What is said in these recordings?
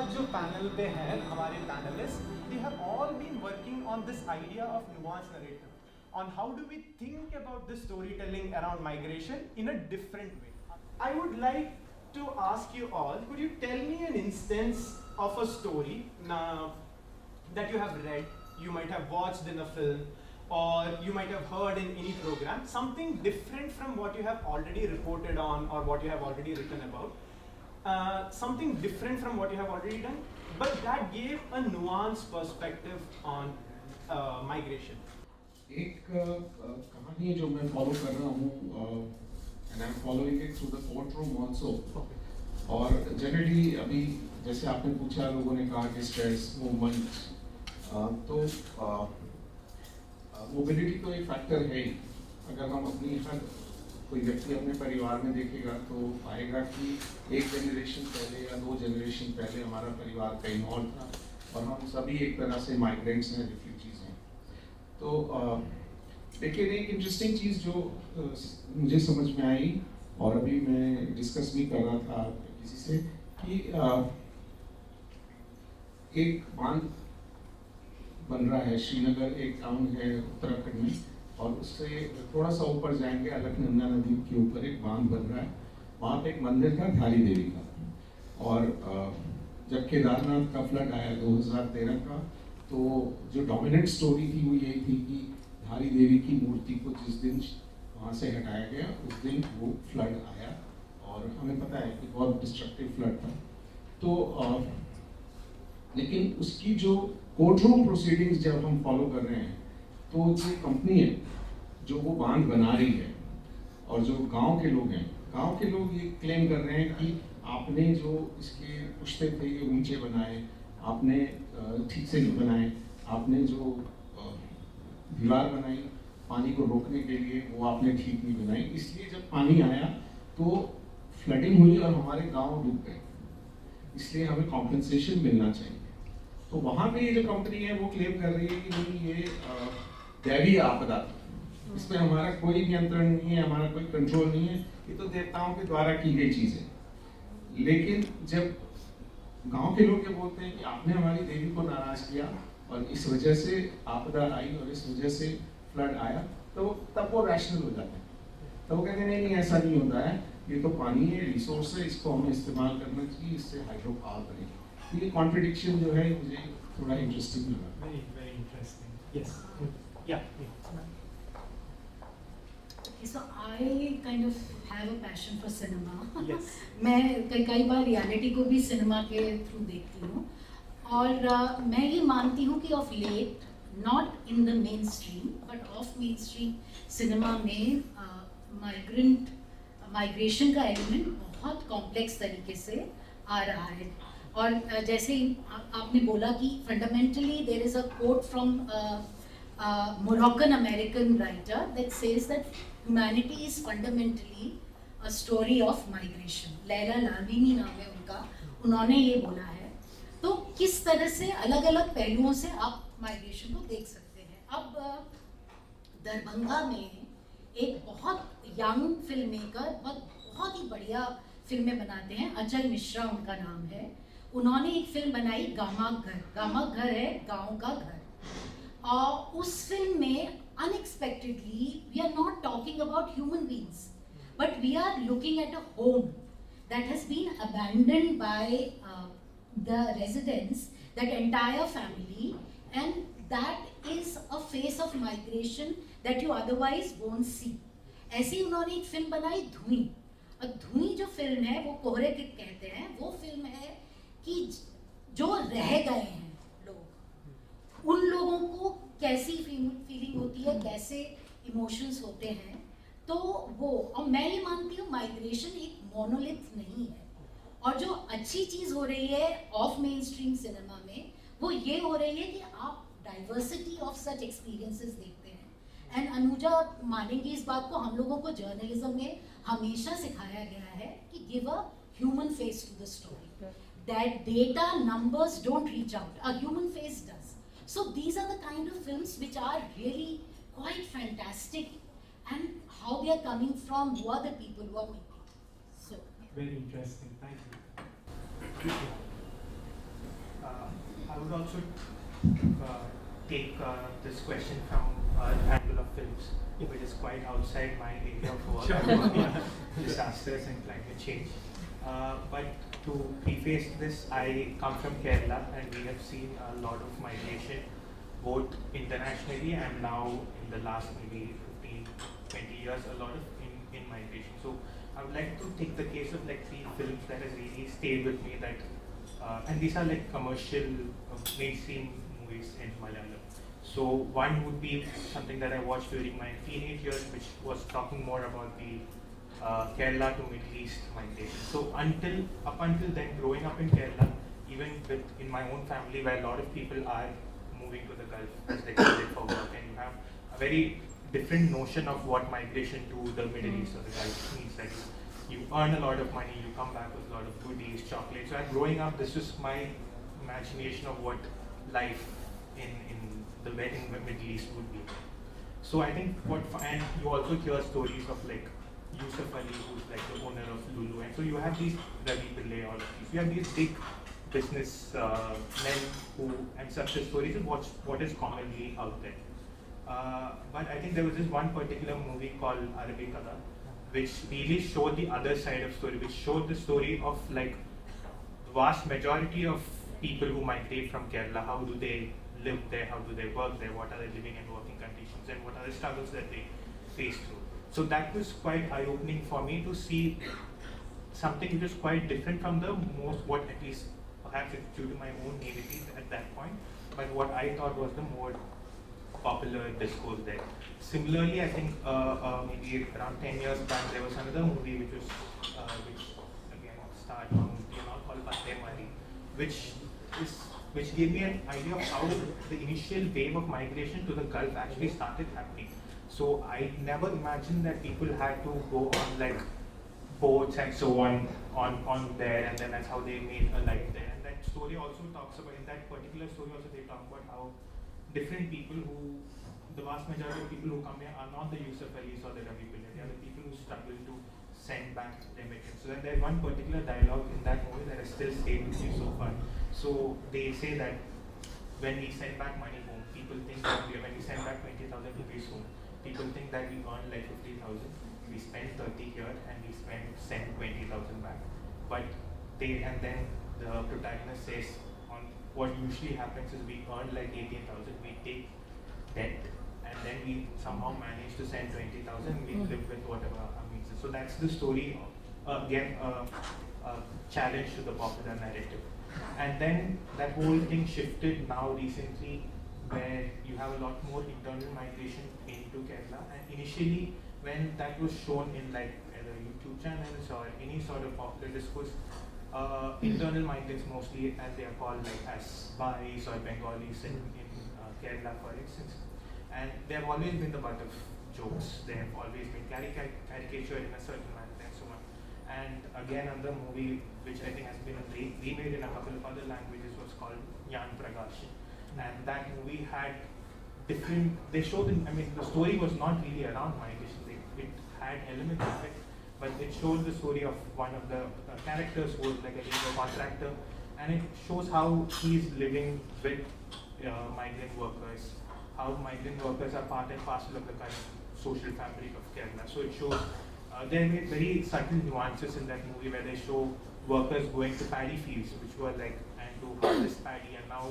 आज जो पैनल पे हैं हमारे panelist, they have all been working on this idea of nuance narrative, on how do we think about this storytelling around migration in a different way. I would like to ask you all, could you tell me an instance of a story that you have read, you might have watched in a film, or you might have heard in any program, something different from what you have already reported on or what you have already written about, something different from what you have already done, but that gave a nuanced perspective on migration. एक कहानी है जो मैं follow कर रहा हूँ and I am following it through the court room also. और generally अभी जैसे आपने पूछा, लोगों ने कहा कि स्ट्रेस मूवमेंट, तो मोबिलिटी तो एक फैक्टर है ही। अगर हम अपनी हर कोई व्यक्ति अपने परिवार में देखेगा तो पाएगा कि एक जनरेशन पहले या दो जनरेशन पहले हमारा परिवार कहीं और था और हम सभी एक तरह से माइग्रेंट्स हैं, रिफ्यूजीज हैं। तो लेकिन एक इंटरेस्टिंग चीज़ जो मुझे समझ में आई और अभी मैं डिस्कस भी कर रहा था किसी से कि एक बांध बन रहा है, श्रीनगर एक टाउन है उत्तराखंड में, और उससे थोड़ा सा ऊपर जाएंगे अलकनंदा नदी के ऊपर एक बांध बन रहा है। वहाँ पे एक मंदिर था धारी देवी का। और जब केदारनाथ का फ्लड आया 2013 का, तो जो डोमिनेंट स्टोरी थी वो यही थी कि धारी देवी की मूर्ति को जिस दिन वहाँ से हटाया गया उस दिन वो फ्लड आया, और हमें पता है कि बहुत डिस्ट्रक्टिव फ्लड था। तो लेकिन उसकी जो कोर्ट रूम प्रोसीडिंग्स जब हम फॉलो कर रहे हैं, तो जो कंपनी है जो वो बांध बना रही है और जो गांव के लोग हैं, गांव के लोग ये क्लेम कर रहे हैं कि आपने जो इसके पुश्ते थे ये ऊंचे बनाए, आपने ठीक से नहीं बनाए, आपने जो दीवार बनाई पानी को रोकने के लिए वो आपने ठीक नहीं बनाई, इसलिए जब पानी आया तो फ्लडिंग हुई और हमारे गांव डूब गए, इसलिए हमें कॉम्पेंसेशन मिलना चाहिए। तो वहाँ पे ये जो कंपनी है वो क्लेम कर रही है कि नहीं, ये दैवीय आपदा, इसमें हमारा कोई नियंत्रण नहीं है, हमारा कोई कंट्रोल नहीं है, ये तो देवताओं के द्वारा की गई चीज़ है। लेकिन जब गांव के लोग ये बोलते हैं कि आपने हमारी देवी को नाराज किया और इस वजह से आपदा आई और इस वजह से फ्लड आया, तो तब वो रैशनल हो जाते हैं। तो वो कहते हैं नहीं ऐसा नहीं होता है, ये तो पानी है, रिसोर्स है, इसको हमें इस्तेमाल करना चाहिए, इससे हाइड्रो पावर बनेगी। तो ये कॉन्ट्रडिक्शन जो है मुझे थोड़ा इंटरेस्टिंग लगा। Very, very interesting. Yes. Yeah. Okay, so I kind of have a passion for cinema. Yes. मैं कई बार रियलिटी को भी सिनेमा के थ्रू देखती हूँ, और मैं ये मानती हूँ कि of late, not in the mainstream but of mainstream cinema में माइग्रेशन का एलिमेंट बहुत कॉम्प्लेक्स तरीके से आ रहा है। और जैसे आपने बोला कि fundamentally there is a quote from Moroccan American writer that says that humanity is fundamentally a story of migration. Laila Lalami नाम है उनका, उन्होंने ये बोला है। तो किस तरह से अलग अलग पहलुओं से आप माइग्रेशन को देख सकते हैं। अब दरभंगा में एक बहुत यंग फिल्म मेकर, बहुत ही बढ़िया फिल्में बनाते हैं, अचल मिश्रा उनका नाम है। उन्होंने एक फिल्म बनाई गामा घर। गामा घर है गांव का घर। और उस फिल्म में unexpectedly we are not talking about human beings, but we are looking at a home that has been abandoned by the residents, that entire family, and that is a phase of migration that you otherwise won't see. ऐसी उन्होंने एक film बनाई धुई। और धुई जो film है वो कोहरे के कहते हैं, वो फिल्म है कि जो रह गए हैं लोग, उन लोगों को कैसी फीलिंग होती है, कैसे इमोशंस होते हैं। तो वो, और मैं ये मानती हूँ माइग्रेशन एक मोनोलिथ नहीं है। और जो अच्छी चीज़ हो रही है ऑफ मेन स्ट्रीम सिनेमा में, वो ये हो रही है कि आप डाइवर्सिटी ऑफ सच एक्सपीरियंसेस देखते हैं। एंड अनुजा मानेंगी इस बात को, हम लोगों को जर्नलिज्म में हमेशा सिखाया गया है कि give a human face to the story, that data numbers don't reach out, a human face does. So these are the kind of films which are really quite fantastic, and how they are coming from, who are the people who are making. Very interesting. Thank you. I would also take this question from angle of films, which is quite outside my area of work. I'm working on disasters and climate change. But to preface this, I come from Kerala, and we have seen a lot of migration, both internationally and now in the last maybe 15, 20 years, a lot of in migration. So I would like to take the case of like 3 films that has really stayed with me, that and these are like commercial mainstream movies in Malayalam. So one would be something that I watched during my teenage years, which was talking more about the Kerala to Middle East migration. So up until then, growing up in Kerala, even in my own family, where a lot of people are moving to the Gulf as they go for work, and you have a very different notion of what migration to the Middle East or the Gulf means. Like you earn a lot of money, you come back with a lot of goodies, chocolates. So growing up, this was my imagination of what life in the Middle East would be. So I think and you also hear stories of like Yusuf Ali, who's like the owner of Lulu, and so you have these Ravi Pillai, all of these. You have these big business men who, and success stories, and what is commonly out there. But I think there was this one particular movie called Arabikada, which really showed the other side of story, which showed the story of like the vast majority of people who migrate from Kerala. How do they live there? How do they work there? What are their living and working conditions? And what are the struggles that they face through? So that was quite eye-opening for me to see something which was quite different from what at least perhaps it's due to my own naivety at that point, but what I thought was the more popular discourse there. Similarly, I think maybe around 10 years back, there was another movie which again starred Mammootty called Bande Mari, which gave me an idea of how the initial wave of migration to the Gulf actually started happening. So I never imagined that people had to go on like boats and so on there, and then that's how they made a life there. And that story also talks about, in that particular story also they talk about how different people the vast majority of people who come here are not the Yusuf Alis or the Ravi Pillai. They are the people who struggle to send back their migrants. So there's one particular dialogue in that movie that has still stayed with me so far. So they say that when we send back money home, people think that when we send back 20,000 rupees home, people think that we earn like 50,000, we spend 30 here, and we send 20,000 back. But and then the protagonist says, what usually happens is we earn like 18,000, we take debt, and then we somehow manage to send 20,000, we live with whatever our means. So that's the story, again, a challenge to the popular narrative. And then that whole thing shifted now recently, where you have a lot more internal migration into Kerala. And initially, when that was shown in like either YouTube channels or any sort of popular discourse, internal migrants mostly, as they are called, like as Bahis or Bengalis in Kerala, for instance. And they have always been the butt of jokes. They have always been caricatured in a certain manner and so on. And again, another movie which I think has been remade in a couple of other languages was called Yan Prakash. And that movie had they showed, the story was not really around migration. It had elements of it, but it showed the story of one of the characters who was like a labor contractor, and it shows how he's living with migrant workers, how migrant workers are part and parcel of the current social fabric of Kerala. So it shows there are very subtle nuances in that movie where they show workers going to paddy fields, which were like, and to harvest paddy, and now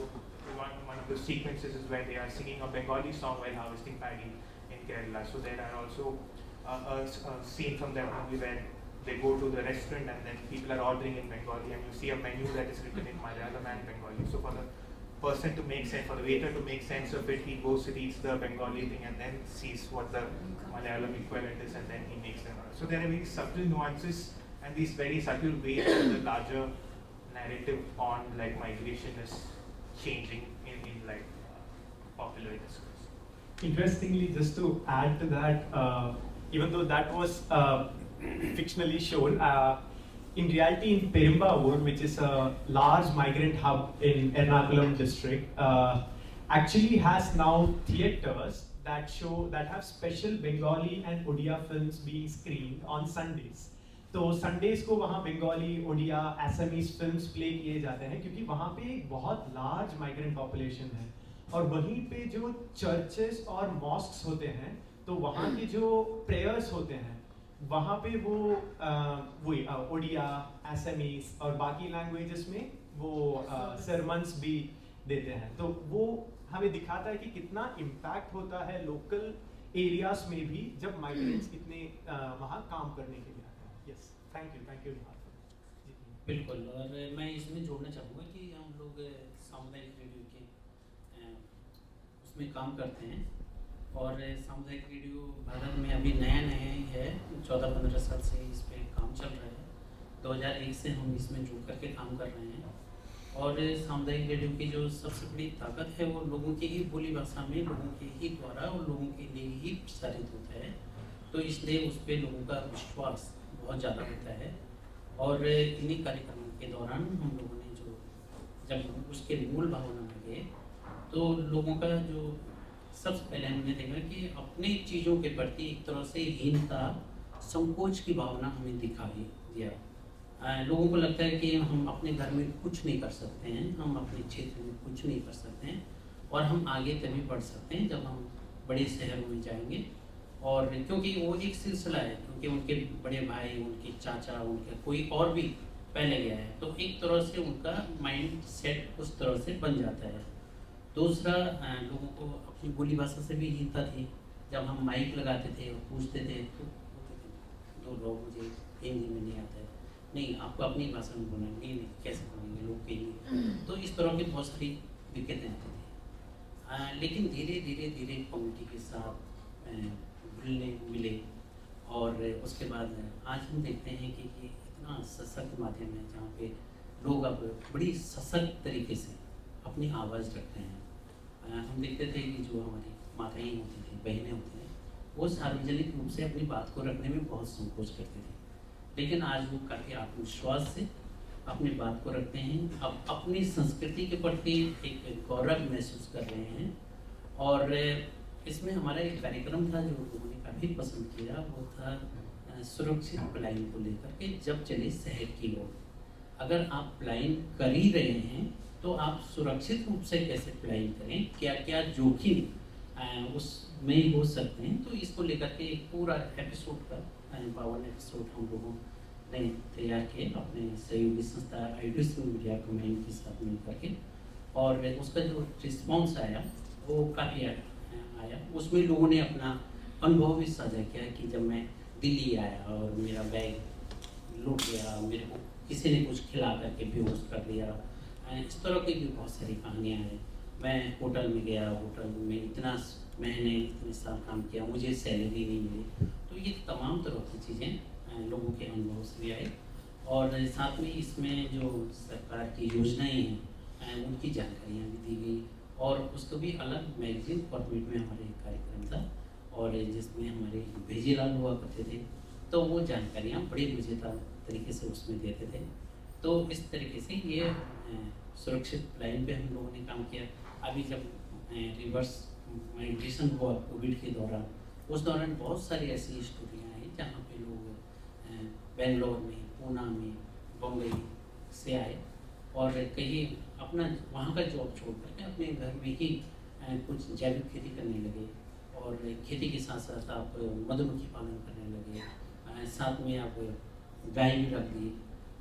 one of the sequences is where they are singing a Bengali song while harvesting paddy in Kerala. So there are also a scene from that movie where they go to the restaurant and then people are ordering in Bengali, and you see a menu that is written in Malayalam and Bengali. So for the person to make sense, for the waiter to make sense of it, he goes, reads the Bengali thing, and then sees what the Malayalam equivalent is, and then he makes them. So there are very subtle nuances and these very subtle ways that the larger narrative on like migration is changing in like popular discourse. Interestingly, just to add to that, even though that was fictionally shown, in reality in Perumbavoor, which is a large migrant hub in Ernakulam district, actually has now theatres that have special Bengali and Odia films being screened on Sundays. तो Sundays को वहाँ Bengali, Odia, Assamese films play किए जाते हैं क्योंकि वहाँ पे एक बहुत लार्ज माइग्रेंट पॉपुलेशन है। और वहीं पे जो चर्चेस और मॉस्क्स होते हैं तो वहाँ के जो प्रेयर्स होते हैं वहाँ पे वो ओडिया, असमीज और बाकी लैंग्वेजेस में वो सरमन्स भी देते हैं। तो वो हमें दिखाता है कि कितना इम्पैक्ट होता है लोकल एरियाज में भी जब माइग्रेंट्स इतने वहाँ काम करने के लिए आते हैं। यस, थैंक यू जी। बिल्कुल, और मैं इसमें जोड़ना चाहूँगा कि हम लोग सामुदायिक रेडियो के उसमें काम करते हैं और सामुदायिक रेडियो भारत में अभी नया ही है, 14-15 साल से इस पर काम चल रहा है। 2001 से हम इसमें जुड़ करके काम कर रहे हैं और सामुदायिक रेडियो की जो सबसे बड़ी ताकत है वो लोगों की ही बोली भाषा में, लोगों के ही द्वारा और लोगों के लिए ही प्रसारित होता है। तो इसलिए उस पर लोगों का विश्वास बहुत ज़्यादा होता है और इन्हीं कार्यक्रमों के दौरान हम लोगों ने जब उसके मूल भावना में गए तो लोगों का जो सबसे पहले हमने देखा कि अपनी चीज़ों के प्रति एक तरह से हीनता, संकोच की भावना हमें दिखाई दिया। लोगों को लगता है कि हम अपने घर में कुछ नहीं कर सकते हैं, हम अपने क्षेत्र में कुछ नहीं कर सकते हैं और हम आगे तभी बढ़ सकते हैं जब हम बड़े शहरों में जाएंगे। और क्योंकि वो एक सिलसिला है, क्योंकि उनके बड़े भाई, उनके चाचा, उनके कोई और भी पहले गया है, तो एक तरह से उनका माइंड सेट उस तरह से बन जाता है। दूसरा, लोगों को अपनी बोली भाषा से भी हीनता थी। जब हम माइक लगाते थे और पूछते थे तो दो लोग मुझे हिंदी में नहीं आता है, नहीं आपको अपनी भाषा में बोलना, नहीं कैसे बोलेंगे लोग कहेंगे। तो इस तरह की बहुत सारी दिक्कतें आती थी। लेकिन धीरे धीरे कम्युनिटी के साथ घुलने मिले और उसके बाद आज हम देखते हैं कि ये इतना सशक्त माध्यम है जहाँ पे लोग अब बड़ी सशक्त तरीके से अपनी आवाज़ रखते हैं। हम देखते थे कि जो हमारी माताएँ होती थी, बहनें होती थी, वो सार्वजनिक रूप से अपनी बात को रखने में बहुत संकोच करते थे, लेकिन आज वो काफ़ी आत्मविश्वास से अपनी बात को रखते हैं। अब अपनी संस्कृति के प्रति एक गौरव महसूस कर रहे हैं। और इसमें हमारा एक कार्यक्रम था जो लोगों ने काफ़ी पसंद किया, वो था सुरक्षित पलायन को लेकर के। जब चले शहर की ओर, अगर आप पलायन कर ही रहे हैं तो आप सुरक्षित रूप से कैसे पलायन करें, क्या क्या जोखिम उसमें हो सकते हैं। तो इसको लेकर के एक पूरा एपिसोड का 52 एपिसोड हम लोगों ने तैयार किए अपने सहयोगी संस्था आईडीएस मीडिया कम्युनिटी के साथ मिल करके। और उसका जो रिस्पॉन्स आया वो काफ़ी आया। उसमें लोगों ने अपना अनुभव भी साझा किया कि जब मैं दिल्ली आया और मेरा बैग लूट गया, मेरे को किसी ने कुछ खिला करके बेहोश कर दिया, इस तरह की भी बहुत सारी कहानियाँ हैं। मैं होटल में गया, होटल में इतना महीने इतने साल काम किया, मुझे सैलरी नहीं मिली। तो ये तमाम तरह की चीज़ें लोगों के अनुभव से भी आई। और साथ में इसमें जो सरकार की योजनाएं हैं उनकी जानकारियाँ भी दी गई और उसको भी अलग मैगजीन फॉर्मेट में हमारे कार्यक्रम था और जिसमें हमारे भेजीलाल हुआ करते थे, तो वो जानकारियाँ बड़े मज़ेदार तरीके से उसमें देते थे। तो इस तरीके से ये सुरक्षित पलायन पे हम लोगों ने काम किया। अभी जब रिवर्स माइग्रेशन हुआ कोविड के दौरान, उस दौरान बहुत सारी ऐसी स्टोरियाँ आई जहाँ पे लोग बेंगलोर में, पूना में, बम्बई से आए और कहीं अपना वहाँ का जॉब छोड़ करके अपने घर में ही कुछ जैविक खेती करने लगे और खेती के साथ साथ आप मधुमक्खी पालन करने लगे, साथ में आप गाय भी रख ली।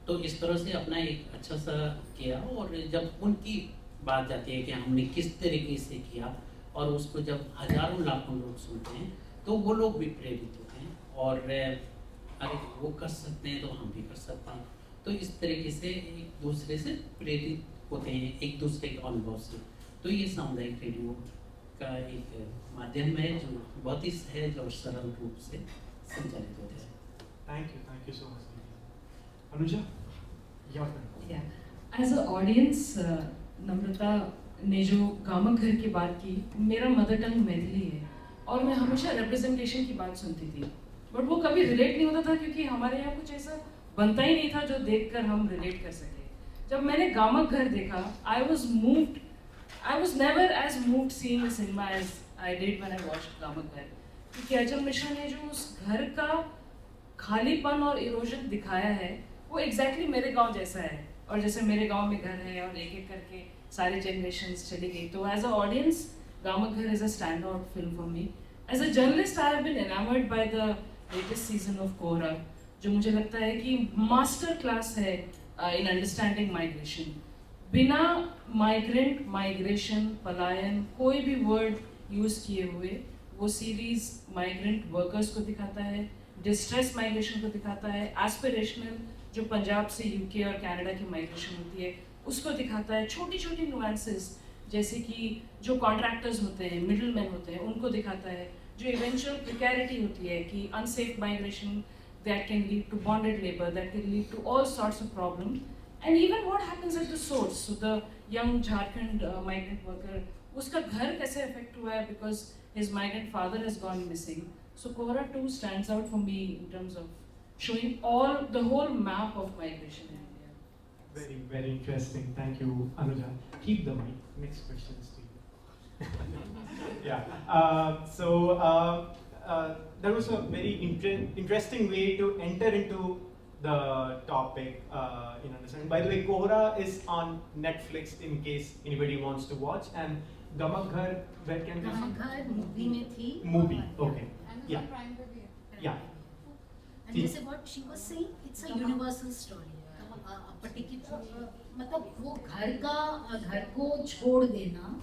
तो इस तरह से अपना एक अच्छा सा किया और जब उनकी बात जाती है कि हमने किस तरीके से किया और उसको जब हजारों लाखों लोग सुनते हैं तो वो लोग भी प्रेरित होते हैं और अरे वो कर सकते हैं तो हम भी कर सकते हैं। तो इस तरीके से एक दूसरे से प्रेरित होते हैं, एक दूसरे के अनुभव से। तो ये सामुदायिक रेडियो का एक माध्यम है जो बहुत ही सहज और सरल रूप से संचालित होता है। Thank you so much. Anuja, your turn. Yeah. As an audience, नम्रता ने जो गामक घर की बात की, मेरा मदर टंग मैथिली है और मैं हमेशा रिप्रेजेंटेशन की बात सुनती थी, बट वो कभी रिलेट नहीं होता था क्योंकि हमारे यहाँ कुछ ऐसा बनता ही नहीं था जो देखकर हम रिलेट कर सके। जब मैंने गामक घर देखा, I was never as moved seeing the cinema as I did when I watched गामक घर। क्योंकि अजय मिश्रा ने जो उस घर का खालीपन और इरोजन दिखाया है वो एग्जैक्टली मेरे गांव जैसा है, और जैसे मेरे गांव में घर है और एक एक करके सारे जनरेशन्स चली गई, तो as a audience Gamak Ghar is a stand out film for me. As a journalist I have been enamoured by the latest season of Kohrra, जो मुझे लगता है कि मास्टर क्लास है इन अंडरस्टैंडिंग माइग्रेशन. बिना माइग्रेंट, माइग्रेशन, पलायन कोई भी वर्ड यूज किए हुए वो सीरीज माइग्रेंट वर्कर्स को दिखाता है, डिस्ट्रेस माइग्रेशन को दिखाता है, एस्पिरेशनल जो पंजाब से यूके और कनाडा की माइग्रेशन होती है उसको दिखाता है, छोटी छोटी नुआंसेस जैसे कि जो कॉन्ट्रैक्टर्स होते हैं, मिडिल मैन होते हैं, उनको दिखाता है, जो इवेंचुअल प्रिकैरिटी होती है कि unsafe migration that can lead to bonded labor, that can lead to all sorts of problems, and even what happens at the source. So the young Jharkhand migrant worker, उसका घर कैसे affect हुआ है because his migrant father has gone missing. So Kohra 2 stands out for me in terms of showing the whole map of migration in India. Very, very interesting. Thank you, Anuja. Keep the mic. Next question is to you. Yeah. That was a very interesting way to enter into the topic in understanding. By the way, Kohra is on Netflix in case anybody wants to watch. And Gamak Ghar, where can we see? गामक घर movie में थी. Movie, okay. Amazon Yeah. Prime पे भी है. Yeah. And this is what she was saying. It's a universal story. particular मतलब वो घर को छोड़ देना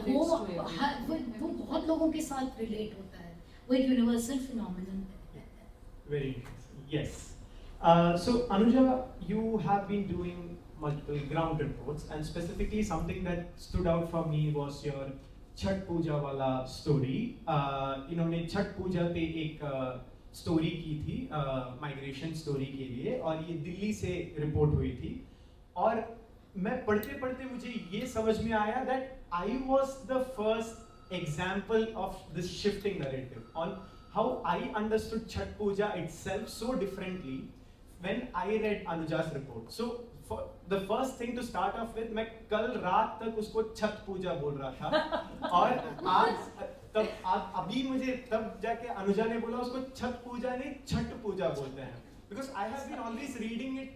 वो बहुत लोगों के साथ रिलेट होता है, वो एक यूनिवर्सल फिनोमेनन है. Very interesting. Yes. So Anuja, you have been doing multiple ground reports, and specifically something that stood out for me was your Chhath Puja वाला story. इन्होंने छठ पूजा पे एक स्टोरी की थी माइग्रेशन स्टोरी के लिए, और ये दिल्ली से रिपोर्ट हुई थी. और मैं पढ़ते पढ़ते मुझे ये समझ में आया that I was the first example of this shifting narrative on how I understood Chhath Puja itself so differently when I read Anuja's report. So for the first thing to start off with, मैं कल रात तक उसको छठ पूजा बोल रहा था, और आज अभी मुझे तब जाके अनुजा ने बोला उसको छठ पूजा नहीं छठ पूजा बोलते हैं, because I have been always reading it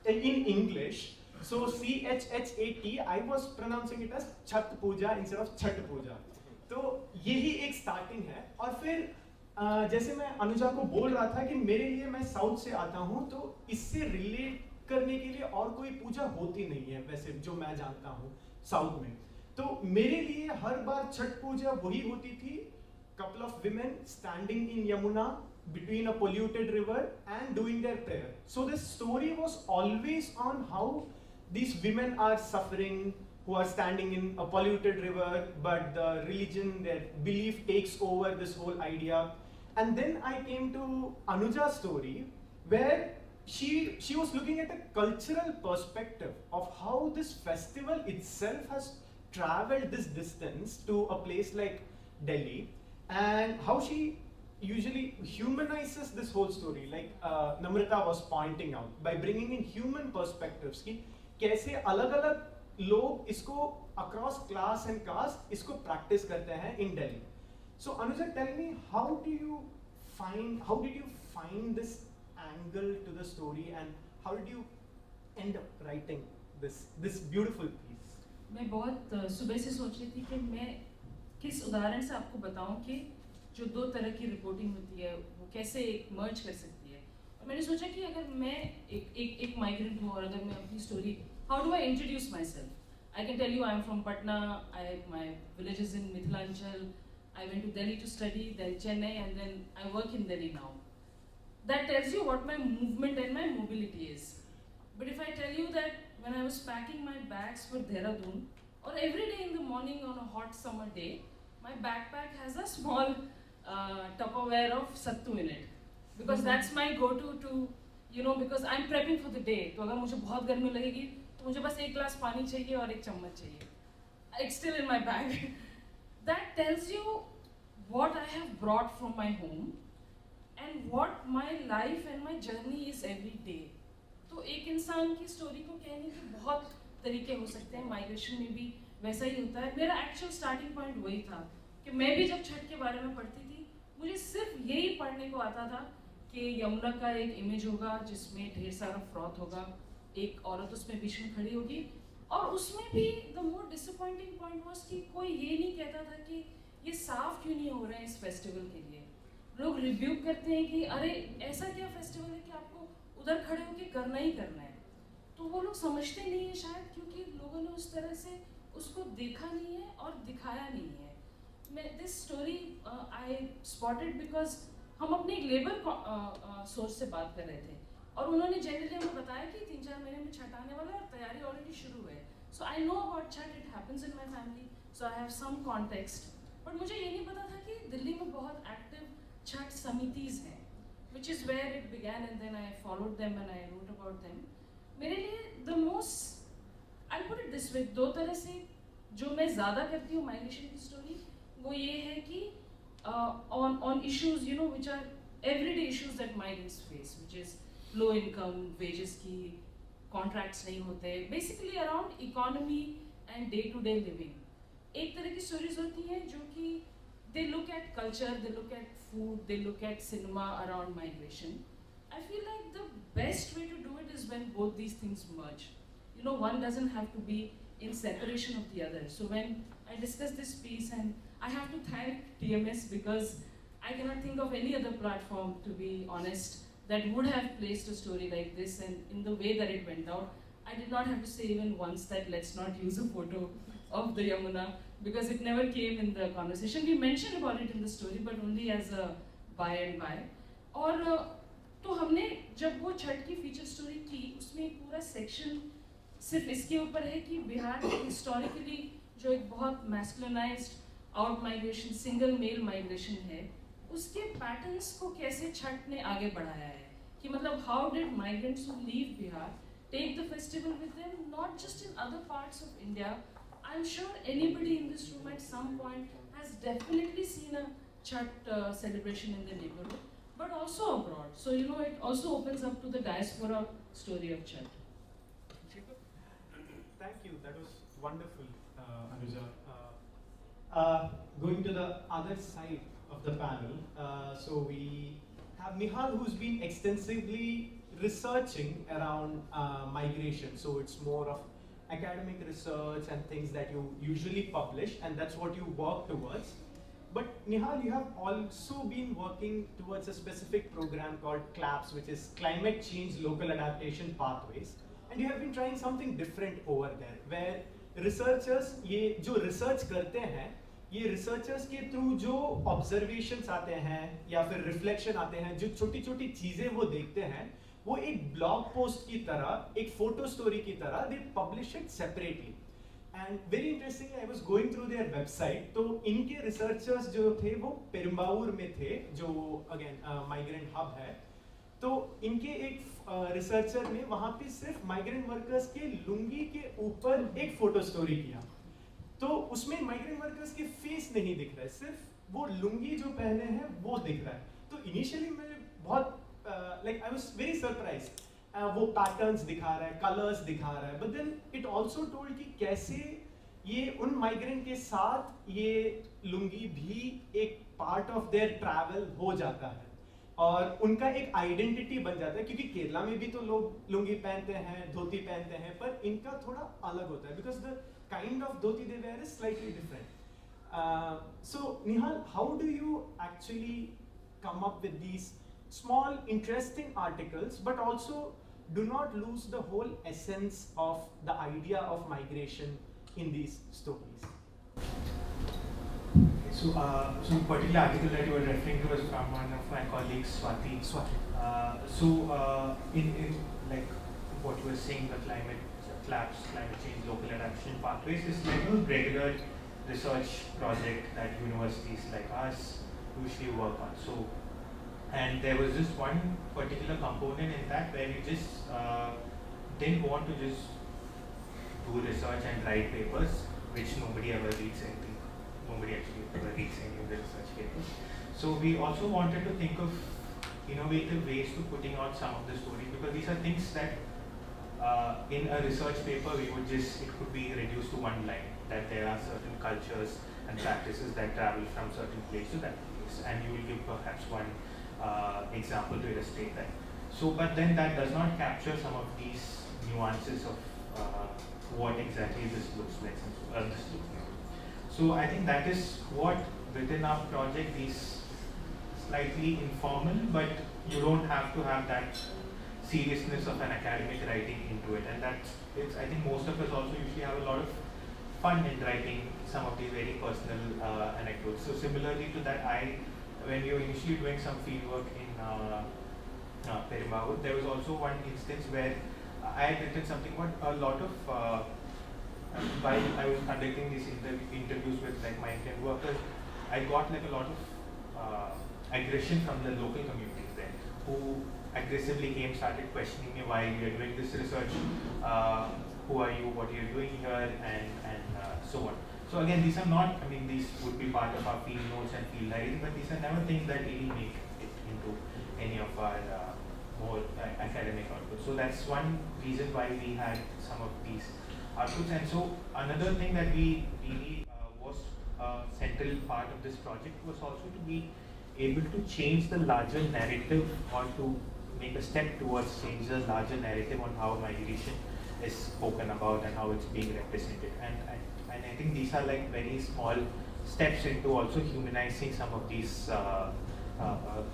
in English. So CHHAT, I was pronouncing it as Chhath Puja instead of Chhat Puja. तो यही एक स्टार्टिंग है. और फिर जैसे मैं अनुजा को बोल रहा था कि मेरे लिए, मैं साउथ से आता हूँ, तो इससे रिलेट करने के लिए और कोई पूजा होती नहीं है वैसे जो मैं जानता हूँ साउथ में. तो मेरे लिए हर बार छठ पूजा वही होती थी, couple of women standing in Yamuna between a polluted river and doing their prayer. So this story was always on how these women are suffering, who are standing in a polluted river, but the religion, their belief takes over this whole idea. And then I came to Anuja's story, where she was looking at a cultural perspective of how this festival itself has traveled this distance to a place like Delhi, and how she usually humanizes this whole story, like Namrata was pointing out, by bringing in human perspectives ki कैसे अलग-अलग लोग इसको across class and caste इसको practice करते हैं in Delhi. So Anuja, tell me, how did you find this angle to the story, and how did you end up writing this beautiful piece? मैं बहुत सुबह से सोच रही थी कि मैं किस उदाहरण से आपको बताऊं कि जो दो तरह की रिपोर्टिंग होती है वो कैसे मर्ज कर सकती है. और मैंने सोचा कि अगर मैं एक माइग्रेंट हूँ और अगर मैं अपनी story, how do I introduce my self. I can tell you I'm from Patna, my village is in Mithilanchal, I went to Delhi to study, then Chennai, and then I work in Delhi now. That tells you what my movement and my mobility is. But if I tell you that when I was packing my bags for Dehradun, or every day in the morning on a hot summer day, my backpack has a small Tupperware of sattu in it. Because that's my go-to to, because I'm prepping for the day. तो अगर मुझे बहुत गर्मी लगेगी तो मुझे बस एक ग्लास पानी चाहिए और एक चम्मच चाहिए. It's still in my bag. That tells you what I have brought from my home and what my life and my journey is every day. तो एक इंसान की स्टोरी को कहने के बहुत तरीके हो सकते हैं. माइग्रेशन में भी वैसा ही होता है. मेरा एक्चुअल स्टार्टिंग पॉइंट वही था कि मैं भी जब छठ के बारे में पढ़ती थी, मुझे सिर्फ यही पढ़ने को आता था कि यमुना का एक इमेज होगा जिसमें ढेर सारा फ्रॉथ होगा, एक औरत उसमें बीच में खड़ी होगी, और उसमें भी the more disappointing point was कि कोई ये नहीं कहता था कि ये साफ क्यों नहीं हो रहे हैं इस फेस्टिवल के लिए। लोग रिव्यूक करते हैं कि अरे ऐसा क्या फेस्टिवल है कि आपको उधर खड़े होकर करना ही करना है। तो वो लोग समझते नहीं है शायद, क्योंकि लोगों ने उस तरह से उसको देखा नहीं है और दिखाया नहीं है। मैं this story I spotted because हम अपने एक लेबर सोर्स से बात कर रहे थे और उन्होंने जनरली हमें बताया कि 3-4 महीने में छठ आने वाला है और तैयारी ऑलरेडी शुरू है। So I know about Chhath, it happens in my family, so I have some context. But मुझे ये नहीं पता था कि दिल्ली में बहुत एक्टिव छठ समितिज़ हैं, which is where it began and then I followed them and I wrote about them. मेरे लिए the most, I put it this way, 2 तरह से जो मैं ज़्यादा करती हूँ माइग्रेशन की स्टोरी, वो ये है कि on issues, you know, which are everyday issues that migrants face, which is low income, wages की contracts नहीं होते, basically around economy and day to day living. एक तरह की stories होती हैं जो कि they look at culture, they look at food, they look at cinema around migration. I feel like the best way to do it is when both these things merge. You know, one doesn't have to be in separation of the other. So when I discuss this piece, and I have to thank TMS because I cannot think of any other platform, to be honest, that would have placed a story like this, and in the way that it went out, I did not have to say even once that let's not use a photo of the Yamuna, because it never came in the conversation. We mentioned about it in the story, but only as a by and by. और तो हमने जब वो छठ की feature story की, उसमें एक पूरा सेक्शन सिर्फ इसके ऊपर है कि बिहार हिस्टोरिकली जो एक बहुत masculinised out migration, single male migration है, उसके पैटर्न्स को कैसे छठ ने आगे बढ़ाया है। कि मतलब how did migrants who leave Bihar take the festival with them, not just in other parts of India. I am sure anybody in this room at some point has definitely seen a Chhath celebration in the neighborhood, but also abroad. So you know, it also opens up to the diaspora story of Chhat. Thank you. That was wonderful, Anuja. Going to the other side of the panel, so we have Nihal, who's been extensively researching around migration. So it's more of academic research and things that you usually publish, and that's what you work towards. But Nihal, you have also been working towards a specific program called CLAPS, which is Climate Change Local Adaptation Pathways. And you have been trying something different over there, where researchers, ये जो research करते हैं, ये researchers के through जो observations आते हैं या फिर reflection आते हैं, जो छोटी छोटी चीजें वो देखते हैं, वो एक blog post की तरह, एक photo story की तरह, they publish it separately. And very interesting, I was going through their website, तो इनके researchers जो थे वो पेरुम्बावूर में थे, जो again migrant hub है। तो इनके एक रिसर्चर ने वहाँ पे सिर्फ माइग्रेंट वर्कर्स के लुंगी के ऊपर एक फोटो स्टोरी किया। तो उसमें माइग्रेंट वर्कर्स के फेस नहीं दिख रहा है, सिर्फ वो लुंगी जो पहने हैं वो दिख रहा है। तो इनिशियली मैं बहुत like I was very surprised, वो पैटर्न्स दिखा रहा है, कलर्स दिखा रहा है, but then it also told कि कैसे ये उन माइग्रेंट के साथ ये लुंगी भी एक पार्ट ऑफ देयर ट्रैवल हो जाता है और उनका एक आइडेंटिटी बन जाता है। क्योंकि केरला में भी तो लोग लुंगी पहनते हैं, धोती पहनते हैं, पर इनका थोड़ा अलग होता है because the kind of dhoti they wear is slightly different. So Nihal, how do you actually come up with these small interesting articles but also do not lose the whole essence of the idea of migration in these stories? So the particular article that you were referring to was from one of my colleagues, Swati. In like what you were saying, the climate change, local adaptation pathways is like a regular research project that universities like us usually work on. So, and there was just one particular component in that where you just didn't want to just do research and write papers, which nobody ever reads anything. Nobody actually ever reads any of the research papers. So we also wanted to think of innovative ways to putting out some of the stories, because these are things that in a research paper it could be reduced to one line, that there are certain cultures and practices that travel from certain place to that place, and you will give perhaps one example to illustrate that. So, but then that does not capture some of these nuances of what exactly this looks like. This looks like. So I think that is what within our project is slightly informal, but you don't have to have that seriousness of an academic writing into it, and that's it's. I think most of us also usually have a lot of fun in writing some of these very personal anecdotes. So similarly to that, when we were initially doing some field work in Perumbavoor, there was also one instance where I had written something about a lot of while I was conducting these interviews with like migrant workers, I got like a lot of aggression from the local communities there, who aggressively started questioning me why we are doing this research, who are you, what are you doing here, and so on. So again, these are not, I mean, these would be part of our field notes and field diaries, but these are never things that really make it into any of our more academic outputs. So that's one reason why we had some of these outputs. And so another thing that we really was a central part of this project was also to be able to change the larger narrative, or to make a step towards change the larger narrative on how migration is spoken about and how it's being represented. And I think these are like very small steps into also humanizing some of these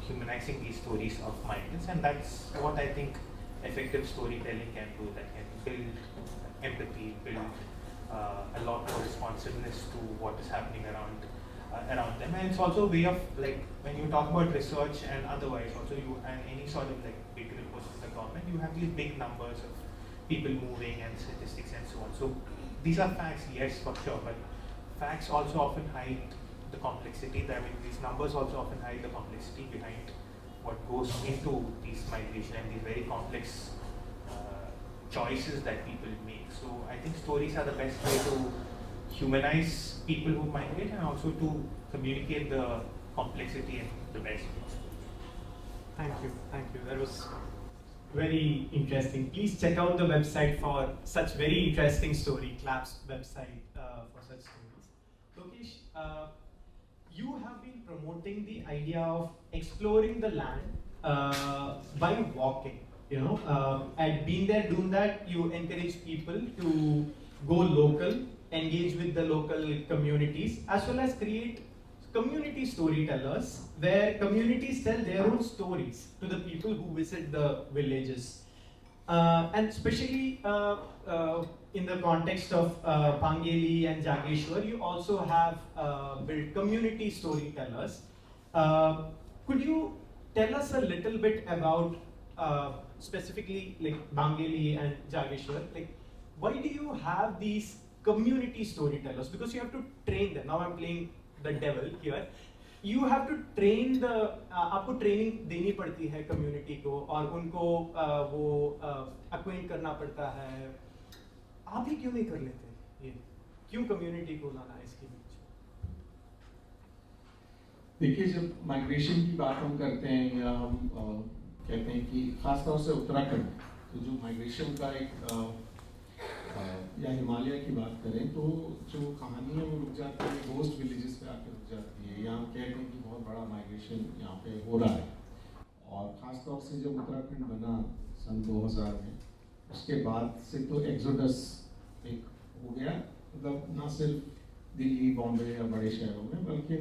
humanizing these stories of migrants, and that's what I think effective storytelling can do. That can build empathy, build a lot more responsiveness to what is happening around them. And it's also a way of, like, when you talk about research and otherwise, also you and any sort of like big reports from the government, you have these big numbers of people moving and statistics and so on. So these are facts, yes, for sure, but facts also often hide the complexity. I mean, these numbers also often hide the complexity behind what goes into these migration and these very complex choices that people make. So I think stories are the best way to humanize people who migrate, and also to communicate the complexity in the best way. Thank you. That was very interesting. Please check out the website for such very interesting story, CLAP's website for such stories. Lokesh, you have been promoting the idea of exploring the land by walking. You know, and being there, doing that, you encourage people to go local, engage with the local communities, as well as create community storytellers, where communities tell their own stories to the people who visit the villages. And especially in the context of Pangeli and Jageshwar, you also have built community storytellers. Could you tell us a little bit about specifically like Pangeli and Jageshwar? Like, why do you have these community storytellers? Because you have to train them. Now I'm playing the devil here. You have to train the आपको training देनी पड़ती है community को, और उनको वो acquaint करना पड़ता है. आप ही क्यों नहीं कर लेते ये? क्यों community को लाना है इसके बीच? देखिए, जब माइग्रेशन की बात हम करते हैं, या हम कहते हैं कि खासतौर से उत्तराखंड, तो जो माइग्रेशन का एक या हिमालय की बात करें, तो जो कहानी है वो रुक जाती है घोस्ट विलेजेस पे आके रुक जाती है, या हम कहते हैं कि बहुत बड़ा माइग्रेशन यहाँ पे हो रहा है. और ख़ासतौर से जब उत्तराखंड बना सन 2000 में, उसके बाद से तो एक्सोडस एक हो गया, मतलब ना सिर्फ दिल्ली, बॉम्बे या बड़े शहरों में, बल्कि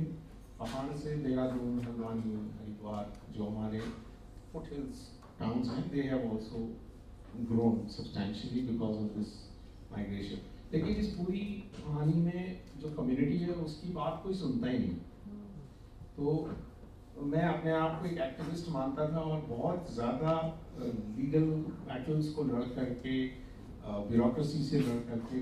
पहाड़ से देहरादून, हल्द्वानी, हरिद्वार, जो हमारे फुटहिल्स टाउन्स हैं, they have also grown substantially because of this migration. लेकिन इस पूरी कहानी में जो कम्युनिटी है उसकी बात कोई सुनता ही नहीं. तो मैं अपने आप को एक एक्टिविस्ट मानता था, और बहुत ज़्यादा लीगल बैटल्स को लड़ करके, ब्यूरोक्रेसी से लड़ करके,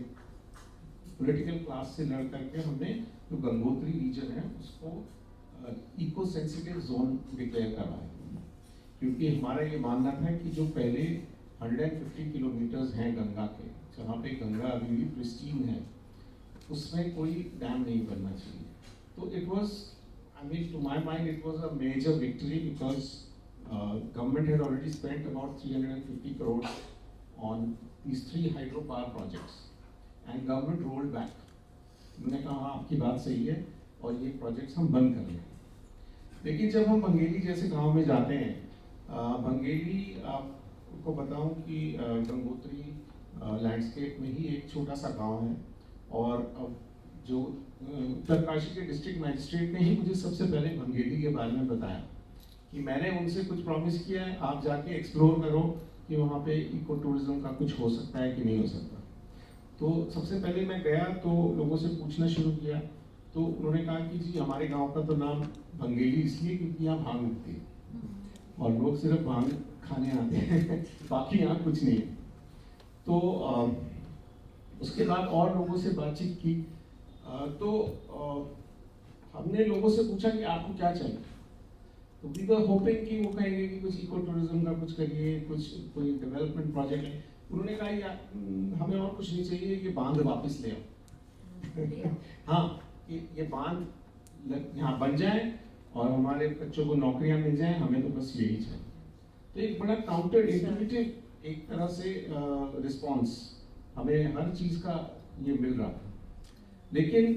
पॉलिटिकल क्लास से लड़ करके, हमने जो गंगोत्री रीजन है उसको इको सेंसिटिव जोन डिक्लेयर करा है. क्योंकि हमारा ये मानना था कि जो पहले 150 किलोमीटर्स हैं गंगा के, जहाँ पे गंगा अभी भी प्रिस्टीन है, उसमें कोई डैम नहीं बनना चाहिए. तो it was, I mean, to my mind it was a major victory, because government had already spent about 350 crore on these 3 hydro power projects, and government rolled back. उन्होंने कहा हाँ, आपकी बात सही है और ये प्रोजेक्ट्स हम बंद कर रहे हैं. लेकिन जब हम बंगेली जैसे गांव में जाते हैं, बंगेली आपको बताऊं कि गंगोत्री लैंडस्केप में ही एक छोटा सा गांव है, और जो उत्तरकाशी के डिस्ट्रिक्ट मैजिस्ट्रेट ने ही मुझे सबसे पहले बंगेली के बारे में बताया कि मैंने उनसे कुछ प्रॉमिस किया है, आप जाके एक्सप्लोर करो कि वहाँ पे इको टूरिज्म का कुछ हो सकता है कि नहीं हो सकता। तो सबसे पहले मैं गया तो लोगों से पूछना शुरू किया, तो उन्होंने कहा कि जी हमारे गांव का तो नाम बंगेली इसलिए क्योंकि यहाँ भांग उगती है और लोग सिर्फ भांग खाने आते हैं बाकी यहाँ कुछ नहीं है। तो उसके बाद और लोगों से बातचीत की, तो हमने लोगों से पूछा कि आपको क्या चाहिए, तो वी वर होपिंग कि वो कहेंगे कि कुछ इको टूरिज्म का कुछ करिए, कोई डेवलपमेंट प्रोजेक्ट है। उन्होंने कहा यार हमें और कुछ नहीं चाहिए, ये बांध वापस ले आओ हाँ, ये बांध यहाँ बन जाए और हमारे बच्चों को नौकरियां मिल जाए, हमें तो बस यही चाहिए। तो एक बड़ा काउंटर इंट्यूटिव एक तरह से रिस्पॉन्स हमें हर चीज का ये मिल रहा था। लेकिन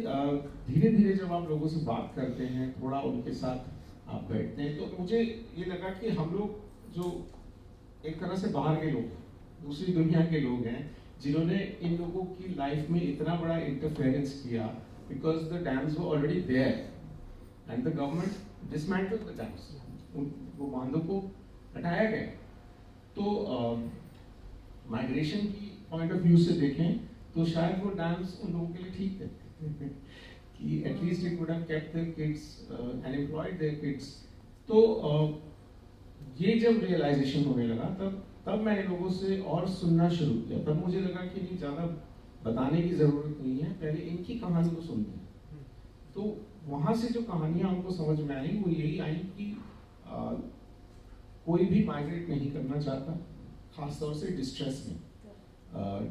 धीरे धीरे जब आप लोगों से बात करते हैं, थोड़ा उनके साथ आप बैठते हैं, तो मुझे ये लगा कि हम लोग जो एक तरह से बाहर के लोग, दूसरी दुनिया के लोग हैं, जिन्होंने इन लोगों की लाइफ में इतना बड़ा इंटरफेरेंस किया, because the dams were already there and the government dismantled the dams, वो बांधों को हटाया गया। तो माइग्रेशन की पॉइंट ऑफ व्यू से देखें तो शायद वो डैम्स उन लोगों के लिए ठीक थे कि at least it would have kept their kids and employed their kids. तो ये जब रियलाइजेशन होने लगा तब मैंने लोगों से और सुनना शुरू किया। तब मुझे लगा कि नहीं, ज़्यादा बताने की ज़रूरत नहीं है, पहले इनकी कहानी को सुनते हैं। तो वहाँ से जो कहानियाँ हमको समझ में आई वो यही आई कि कोई भी माइग्रेट नहीं करना चाहता, खासतौर से डिस्ट्रेस में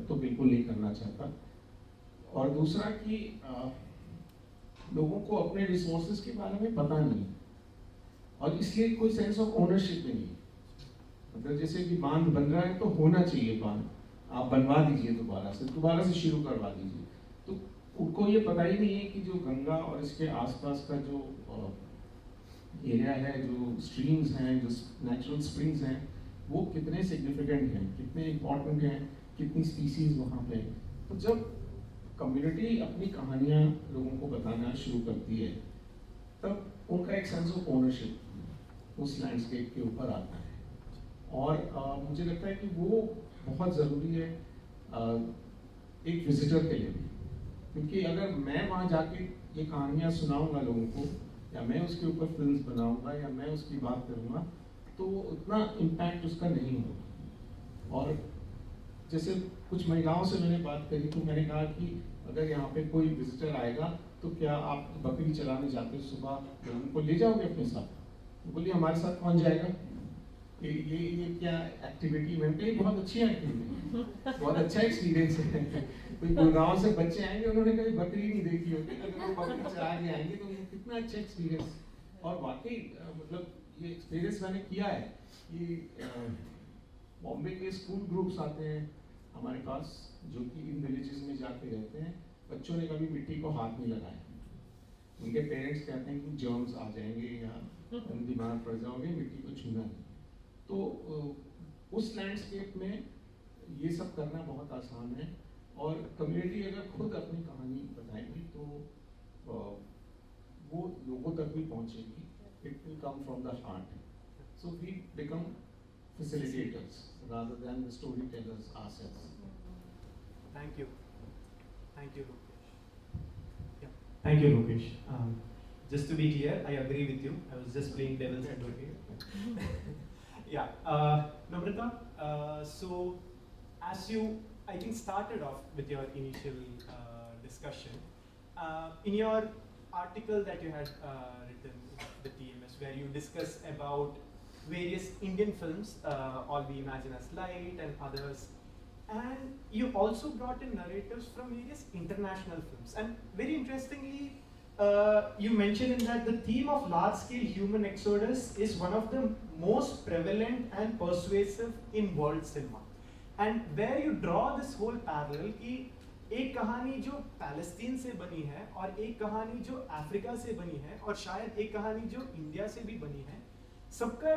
तो बिल्कुल नहीं करना चाहता। और दूसरा कि लोगों को अपने रिसोर्सेज के बारे में पता नहीं और इसलिए कोई सेंस ऑफ ओनरशिप नहीं। मतलब जैसे कि बांध बन रहा है तो होना चाहिए बांध, आप बनवा दीजिए, दोबारा से शुरू करवा दीजिए। तो उनको ये पता ही नहीं है कि जो गंगा और इसके आसपास का जो एरिया है, जो स्ट्रीम्स हैं, जो नेचुरल स्प्रिंग्स हैं, वो कितने सिग्निफिकेंट हैं, कितने इम्पोर्टेंट हैं, कितनी स्पीसीज वहाँ पे। तो जब कम्युनिटी अपनी कहानियाँ लोगों को बताना शुरू करती है, तब उनका एक सेंस ऑफ ओनरशिप उस लैंडस्केप के ऊपर आता है। और मुझे लगता है कि वो बहुत ज़रूरी है एक विजिटर के लिए भी, क्योंकि अगर मैं वहाँ जाके ये कहानियाँ सुनाऊंगा लोगों को, या मैं उसके ऊपर फिल्म्स बनाऊंगा, या मैं उसकी बात करूँगा, तो उतना इम्पैक्ट उसका नहीं होगा। और जैसे कुछ महिलाओं से मैंने बात करी तो मैंने कहा कि अगर यहाँ पे कोई विजिटर आएगा तो क्या आप बकरी चलाने जाते सुबह, लोगों को ले जाओगे अपने साथ? तो बोलिए हमारे साथ कौन जाएगा, ये क्या एक्टिविटी? मैंने कही बहुत अच्छी एक्टिविटी, बहुत अच्छा एक्सपीरियंस है। कोई गुड़गांव से बच्चे आएंगे, उन्होंने कभी बकरी नहीं देखी होगी, अगर वो बकरी चला के आएंगे तो कितना अच्छा एक्सपीरियंस। और वाकई मतलब ये एक्सपीरियंस मैंने किया है कि बॉम्बे के स्कूल ग्रुप्स आते हैं हमारे पास, जो कि इन विलेजेस में जाके रहते हैं। बच्चों ने कभी मिट्टी को हाथ नहीं लगाया, उनके पेरेंट्स कहते हैं कि जर्म्स आ जाएंगे या बीमार पड़ जाओगे, मिट्टी को छूना नहीं। तो उस लैंडस्केप में ये सब करना बहुत आसान है, और कम्युनिटी अगर खुद अपनी कहानी बताएगी तो वो लोगों तक भी पहुंचेगी। It will come from the heart, so we become facilitators rather than the storytellers ourselves. Thank you, Lokesh. Yeah, thank you, Lokesh. Just to be clear, I agree with you. I was just playing devil's advocate. Yeah, Namrata. So, as you, I think, started off with your initial discussion, in your article that you had written with TMS, where you discuss about various Indian films, All We Imagine as Light and others, and you also brought in narratives from various international films. And very interestingly, you mentioned in that the theme of large-scale human exodus is one of the most prevalent and persuasive in world cinema. And where you draw this whole parallel, कि एक कहानी जो Palestine से बनी है और एक कहानी जो अफ्रीका से बनी है और शायद एक कहानी जो इंडिया से भी बनी है, सबका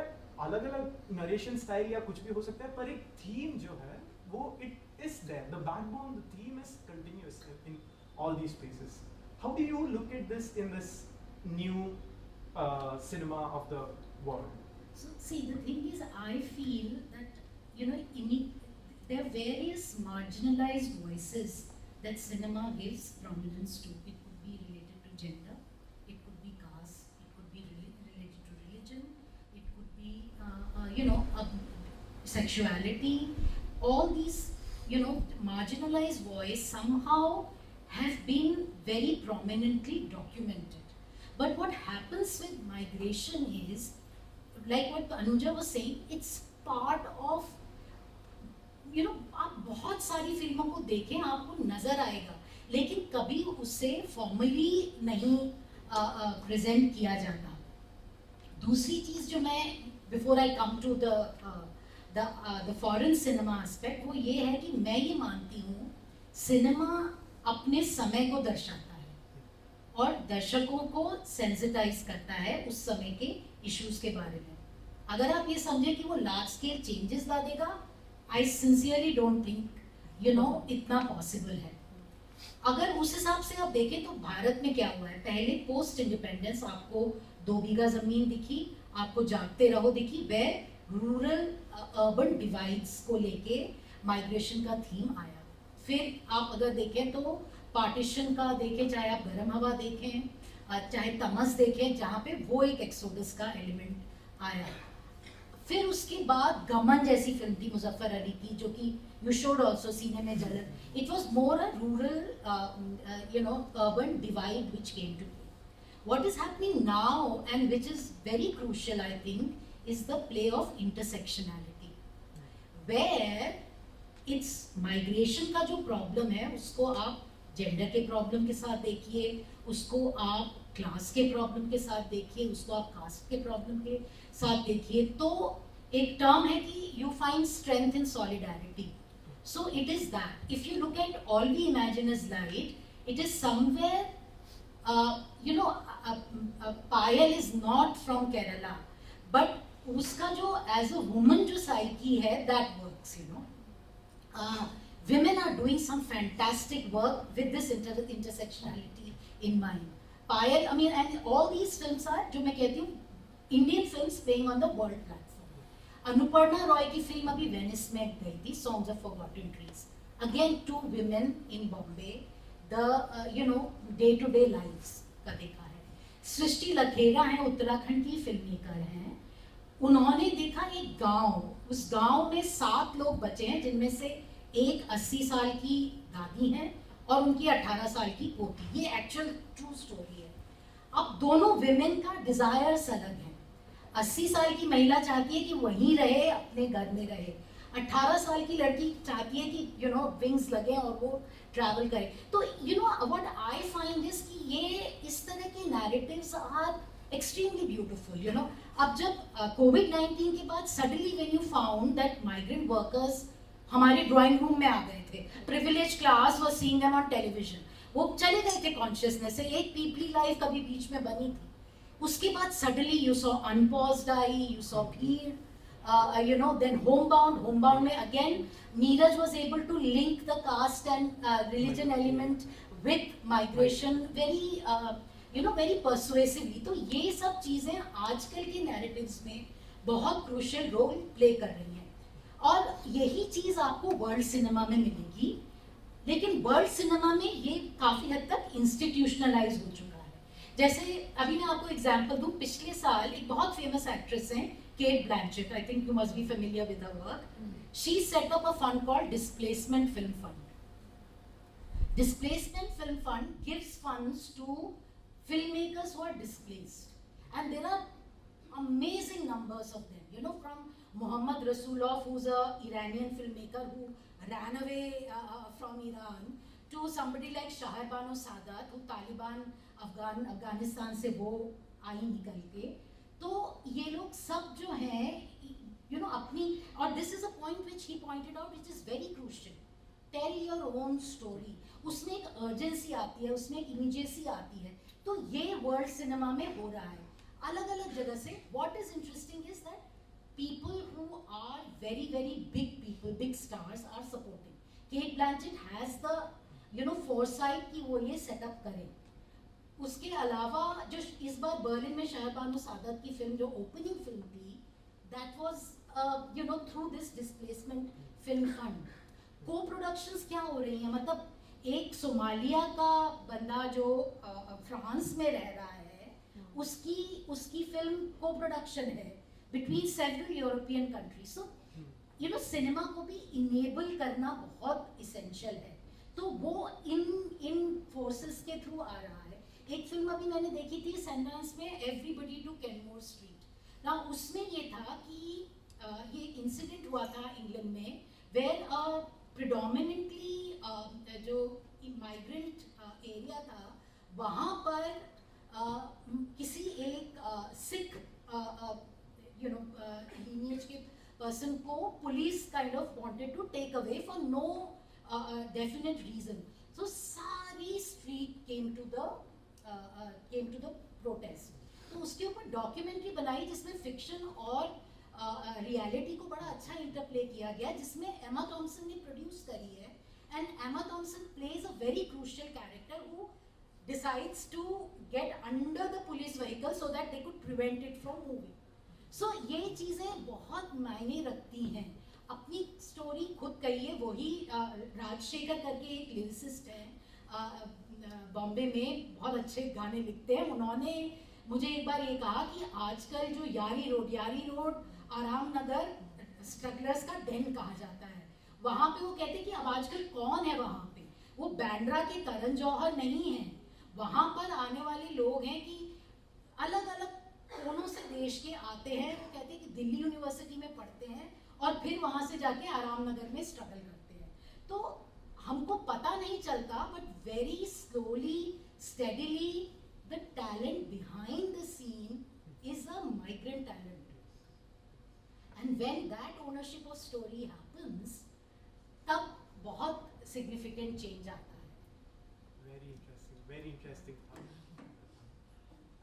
अलग अलग नरेशन स्टाइल या कुछ भी हो सकता है, पर एक थीम जो है वो it is there, the backbone, the theme is continuous in all these places. How do you look at this in this new cinema of the world? So see, the thing is, I feel that, you know, there are various marginalized voices that cinema gives prominence to. It could be related to gender, it could be caste, it could be related to religion, it could be sexuality. All these, you know, marginalized voice somehow have been very prominently documented. But what happens with migration is, like what Anuja was saying, it's part of, you know, आप बहुत सारी फिल्मों को देखें आपको नजर आएगा, लेकिन कभी उसे फॉर्मली नहीं प्रेजेंट किया जाता. दूसरी चीज जो मैं, before I come to the foreign cinema aspect, वो ये है कि मैं ये मानती हूँ सिनेमा अपने समय को दर्शाता है और दर्शकों को सेंसिटाइज करता है उस समय के इश्यूज के बारे में. अगर आप ये समझे कि वो लार्ज स्केल चेंजेस ला देगा, I sincerely don't think, you know, इतना पॉसिबल है. अगर उस हिसाब से आप देखें तो भारत में क्या हुआ है, पहले पोस्ट इंडिपेंडेंस आपको 2 बीघा जमीन दिखी, आपको जागते रहो दिखी, वे रूरल अर्बन डिवाइड्स को लेके माइग्रेशन का थीम आया. फिर आप अगर देखें तो पार्टीशन का देखें, चाहे आप गर्म हवा देखें, चाहे तमस देखें, जहाँ पे वो एक एक्सोडस का एलिमेंट आया. फिर उसके बाद गमन जैसी फिल्म थी मुजफ्फर अली की, जो कि यू शोड ऑल्सो, सीने में जलन. It was more a rural you know urban divide which came to play. What is happening now and which is very crucial, I think, is the play of intersectionality, where it's migration का जो problem है उसको आप gender के problem के साथ देखिए, उसको आप क्लास के प्रॉब्लम के साथ देखिए, उसको आप कास्ट के प्रॉब्लम के साथ देखिए. तो एक टर्म है कि you find strength in solidarity. So it is that if you look at all we imagine is light, it is somewhere, you know, Payal is not from Kerala, but उसका जो एज अ वुमन जो psyche है that works, you know. Women are doing some fantastic work with this intersectionality in mind. Payal, I mean, and all these films are, जो मैं कहती हूँ, Indian films playing on the world platform. Anuparna Roy की film अभी Venice में गई थी, Songs of Forgotten Trees. Again, 2 women in Bombay, the you know, day-to-day lives का देखा है. सृष्टि लखेरा है, उत्तराखंड की फिल्म मेकर हैं. उन्होंने देखा एक गांव, उस गांव में 7 लोग बचे हैं, जिनमें से एक 80 साल की दादी है और उनकी 18 साल की पोती. ये एक्चुअल ट्रू स्टोरी है. अब दोनों विमेन का डिजायर्स अलग है. 80 साल की महिला चाहती है कि वहीं रहे, अपने घर में रहे. 18 साल की लड़की चाहती है कि यू नो विंग्स लगे और वो ट्रैवल करे. तो you know what I find is कि ये इस तरह के narratives are extremely beautiful, you know. अब जब COVID-19 के बाद suddenly when you found that migrant workers हमारे ड्राइंग रूम में आ गए थे, privileged class was seeing them on television, वो चले गए थे कॉन्शियसनेस से. एक पीपली लाइफ कभी बीच में बनी थी, उसके बाद suddenly you saw Unpaused I, you saw भीड़, you know, then Homebound में again Neeraj was able to link the caste and religion element with migration very you know, very persuasively. तो ये सब चीजें आजकल के नैरेटिव्स में बहुत क्रूशियल रोल प्ले कर रही हैं, और यही चीज आपको वर्ल्ड सिनेमा में मिलेगी. लेकिन वर्ल्ड सिनेमा में ये काफी हद तक इंस्टीट्यूशनलाइज हो चुका है. जैसे अभी मैं आपको एग्जांपल दूं, पिछले साल एक बहुत फेमस एक्ट्रेस हैं Cate Blanchett, I think you must be familiar with her work. She set up a fund called displacement film fund. Displacement Film Fund gives funds to filmmakers who are displaced, and there are amazing numbers of them, you know, from Mohammad Rasulov, who's a Iranian filmmaker who ran away from Iran, to somebody like Shahrbano Sadat, who Taliban Afghanistan से वो आई निकल के. तो ये लोग सब जो हैं, you know, अपनी, और this is a point which he pointed out which is very crucial. Tell your own story, उसमें एक अर्जेंसी आती है, उसमें एक इमीडिएसी आती है। तो ये वर्ल्ड सिनेमा में हो रहा है अलग अलग जगह से। What is interesting is that people who are very very big people, big stars are supporting. Kate Blanchett has the foresight कि वो ये सेटअप करे। उसके अलावा जो इस बार बर्लिन में शहरबानो सादत की फिल्म जो ओपनिंग फिल्म थी, that was through this displacement film fund. को प्रोडक्शंस क्या हो रही हैं, मतलब एक सोमालिया का बंदा जो फ्रांस में रह रहा है, उसकी फिल्म को प्रोडक्शन है between several European countries. So cinema को भी इनेबल करना बहुत इसेंशियल है। तो वो इन फोर्सेस के थ्रू आ रहा है। एक फिल्म अभी मैंने देखी थी सनडांस में, एवरीबडी टू कैनमोर स्ट्रीट ना, उसमें ये था कि ये इंसिडेंट हुआ था इंग्लैंड में, वेयर प्रिडोमिनेंटली जो माइग्रेंट एरिया था, वहाँ पर किसी एक सिख lineage के person को police kind of wanted to take away for no definite reason. So सारी street came to the protest. तो उसके ऊपर डॉक्यूमेंट्री बनाई जिसमें फिक्शन और रियलिटी को बड़ा अच्छा इंटरप्ले किया गया, जिसमें एमा थॉम्सन ने प्रोड्यूस करी है। And Emma Thompson plays a very crucial character who decides to get under the police vehicle so that they could prevent it from moving. So ये चीज़ें बहुत मायने रखती हैं। अपनी स्टोरी खुद कहिए, वही राजशेखर करके एक लिरिसिस्ट हैं बॉम्बे में, बहुत अच्छे गाने लिखते हैं। उन्होंने मुझे एक बार ये कहा कि आजकल जो यारी रोड आराम नगर स्ट्रगलर्स का den कहा जाता है। वहाँ पे वो कहते हैं कि अब आजकल कौन है वहाँ पे, वो बैंड्रा के करण जौहर नहीं है, वहाँ पर आने वाले लोग हैं कि अलग अलग कोनों से देश के आते हैं। वो कहते हैं कि दिल्ली यूनिवर्सिटी में पढ़ते हैं और फिर वहाँ से जाके आराम नगर में स्ट्रगल करते हैं। तो हमको पता नहीं चलता, but very slowly steadily the talent behind the scene is a migrant talent, and when that ownership of story happens, तब बहुत सिग्निफिकेंट चेंज आता है। Very interesting.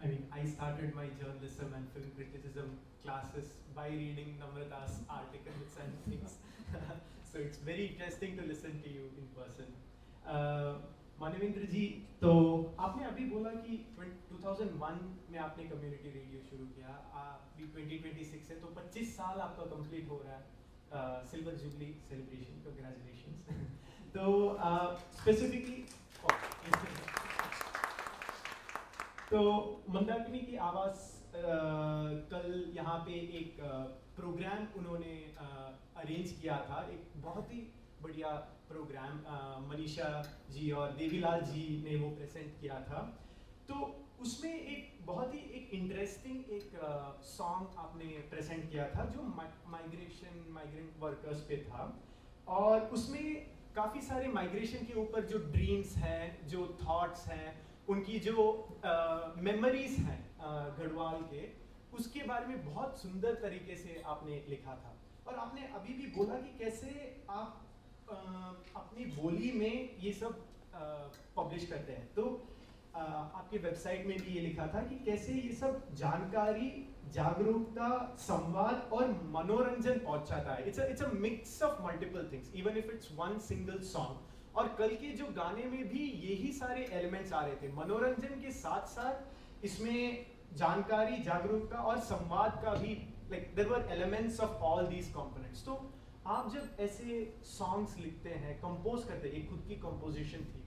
I mean, I started my journalism and film criticism classes by reading Namrata's articles and things. So it's very interesting to listen to you in person. Manvendra जी, तो आपने अभी बोला कि 2001 में आपने कम्युनिटी रेडियो शुरू किया, अभी 2026 है, तो 25 साल आपका कंप्लीट हो रहा है, सिल्वर जुबली सेलिब्रेशन, कंग्रेचुलेशंस। तो स्पेसिफिकली तो मंदाकिनी की आवाज़ कल यहाँ पे एक प्रोग्राम उन्होंने अरेंज किया था, एक बहुत ही बढ़िया प्रोग्राम मनीषा जी और देवीलाल जी ने वो प्रेजेंट किया था। तो उसमें एक बहुत ही इंटरेस्टिंग एक सॉन्ग आपने प्रेजेंट किया था जो माइग्रेंट वर्कर्स पे था, और उसमें काफ़ी सारे माइग्रेशन के ऊपर जो ड्रीम्स हैं, जो थॉट्स हैं, उनकी जो मेमोरीज हैं गढ़वाल के, उसके बारे में बहुत सुंदर तरीके से आपने लिखा था। और आपने अभी भी बोला कि कैसे आप अपनी बोली में ये सब पब्लिश करते हैं। तो आपके वेबसाइट में भी ये लिखा था कि कैसे ये सब जानकारी, जागरूकता, संवाद और मनोरंजन पहुंचाता है। It's a mix of multiple things, even if it's one single song. और कल के जो गाने में भी यही सारे एलिमेंट्स आ रहे थे, मनोरंजन के साथ साथ इसमें जानकारी, जागरूकता और संवाद का भी, like there were elements of all these components. तो आप जब ऐसे सॉन्ग्स लिखते हैं, कंपोज करते हैं, एक खुद की कंपोजिशन थी,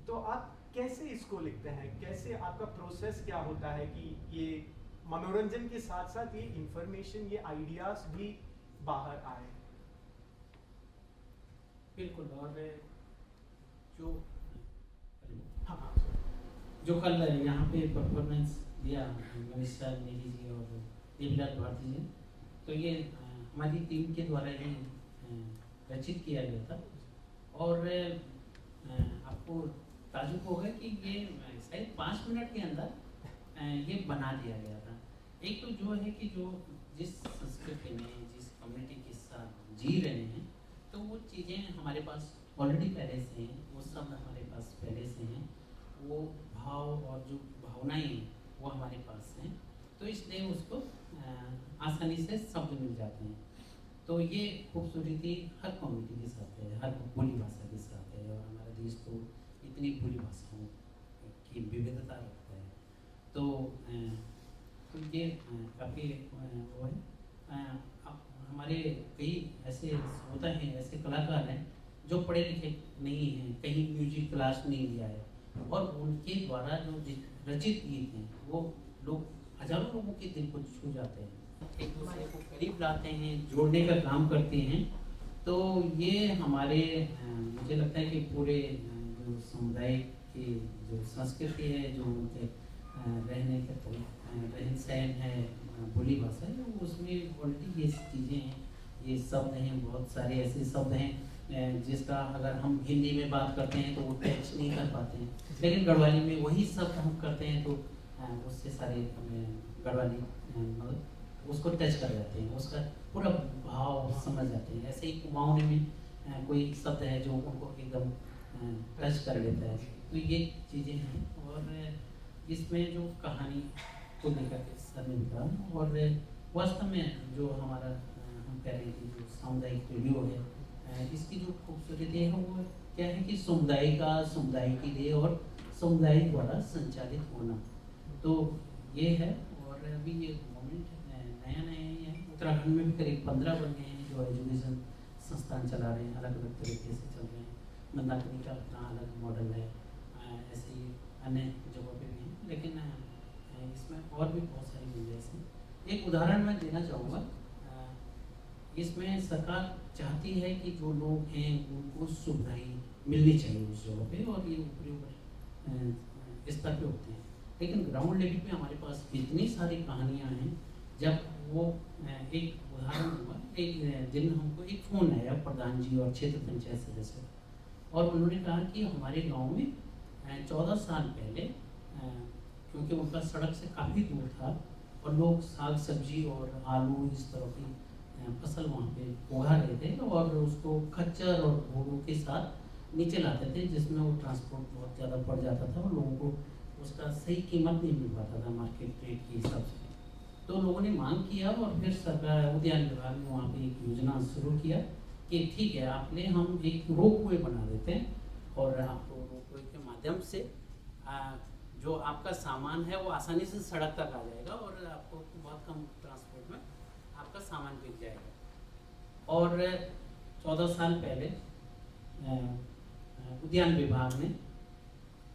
तो आप कैसे इसको लिखते हैं, कैसे आपका प्रोसेस क्या होता है कि ये मनोरंजन के साथ साथ ये इंफॉर्मेशन, ये आइडियाज भी बाहर आए? बिल्कुल। और हाँ, जो कल यहाँ पे परफॉर्मेंस दिया मनीषा नेगी जी और देवीलाल भारती जी, तो ये हमारी टीम के द्वारा ही रचित किया गया था। और आपको ताजुब होगा कि ये शायद 5 मिनट के अंदर ये बना दिया गया था। एक तो जो है कि जो जिस संस्कृति में, जिस कम्युनिटी के साथ जी रहे हैं, तो वो चीज़ें हमारे पास ऑलरेडी पहले से हैं, वो शब्द हमारे पास पहले से हैं, वो भाव और जो भावनाएं हैं वो हमारे पास हैं, तो इसलिए उसको आसानी से शब्द मिल जाते हैं। तो ये खूबसूरती हर कम्युनिटी के साथ है, हर बोली भाषा के साथ है, और हमारा देश तो इतनी बोली भाषाओं की विविधता रखता है। तो ये काफ़ी वो है। अब हमारे कई ऐसे श्रोता हैं, ऐसे कलाकार हैं जो पढ़े लिखे नहीं हैं, कहीं म्यूजिक क्लास नहीं लिया है, और उनके द्वारा जो रचित गीत हैं वो लोग हजारों लोगों के दिल को छू जाते हैं, एक दूसरे को करीब लाते हैं, जोड़ने का काम करते हैं। तो ये हमारे मुझे लगता है कि पूरे जो समुदाय की जो संस्कृति है, जो उनके रहने का रहन सहन है, बोली भाषा है, उसमें ऑलरेडी ये चीज़ें हैं, ये शब्द हैं, बहुत सारे ऐसे शब्द हैं जिसका अगर हम हिंदी में बात करते हैं तो वो टच नहीं कर पाते हैं, लेकिन गढ़वाली में वही शब्द हम करते हैं तो उससे सारे गढ़वाली मतलब उसको टच कर जाते हैं, उसका पूरा भाव समझ जाते हैं। ऐसे ही कुमाऊनी में कोई शब्द है जो उनको एकदम टच कर लेता है। तो ये चीज़ें हैं, और इसमें जो कहानी को लेकर के सर ने बताया, और वास्तव में जो हमारा हम कह रहे थे जो सामुदायिक रेडियो है, इसकी जो खूबसूरती है वो क्या है कि समुदाय का समुदाय के लिए और समुदाय द्वारा संचालित होना, तो ये है। और अभी ये गवर्नमेंट नया है, उत्तराखंड में भी करीब 15 बन गए हैं जो एजुकेशन संस्थान चला रहे हैं, अलग अलग तरीके से चल रहे हैं। मंदाकिनी का अपना अलग मॉडल है, ऐसे ही अन्य जगहों पे भी हैं, लेकिन इसमें और भी बहुत सारी गुंजाइश है। एक उदाहरण मैं देना चाहूँगा, इसमें सरकार चाहती है कि जो लोग हैं उनको सुविधाएं मिलनी चाहिए उस जगह पे, और ये ऊपरी स्तर पे होते हैं, लेकिन ग्राउंड लेवल पे हमारे पास इतनी सारी कहानियाँ हैं। जब वो एक उदाहरण हुआ, एक दिन हमको एक फ़ोन आया प्रधान जी और क्षेत्र पंचायत सदस्य, और उन्होंने कहा कि हमारे गांव में 14 साल पहले, क्योंकि उनका सड़क से काफ़ी दूर था और लोग साग सब्जी और आलू इस तरह की फसल वहाँ पे उगा रहे थे, और उसको खच्चर और घोड़ों के साथ नीचे लाते थे, जिसमें वो ट्रांसपोर्ट बहुत ज़्यादा पड़ जाता था और लोगों को उसका सही कीमत नहीं मिल पाता था मार्केट रेट के हिसाब से। तो लोगों ने मांग किया, और फिर सरकार उद्यान विभाग ने वहाँ पे एक योजना शुरू किया कि ठीक है, आपने हम एक रोपवे बना देते हैं, और आपको रोपवे के माध्यम से जो आपका सामान है वो आसानी से सड़क तक आ जाएगा, और आपको बहुत कम ट्रांसपोर्ट में आपका सामान बिक जाएगा। और 14 साल पहले उद्यान विभाग ने,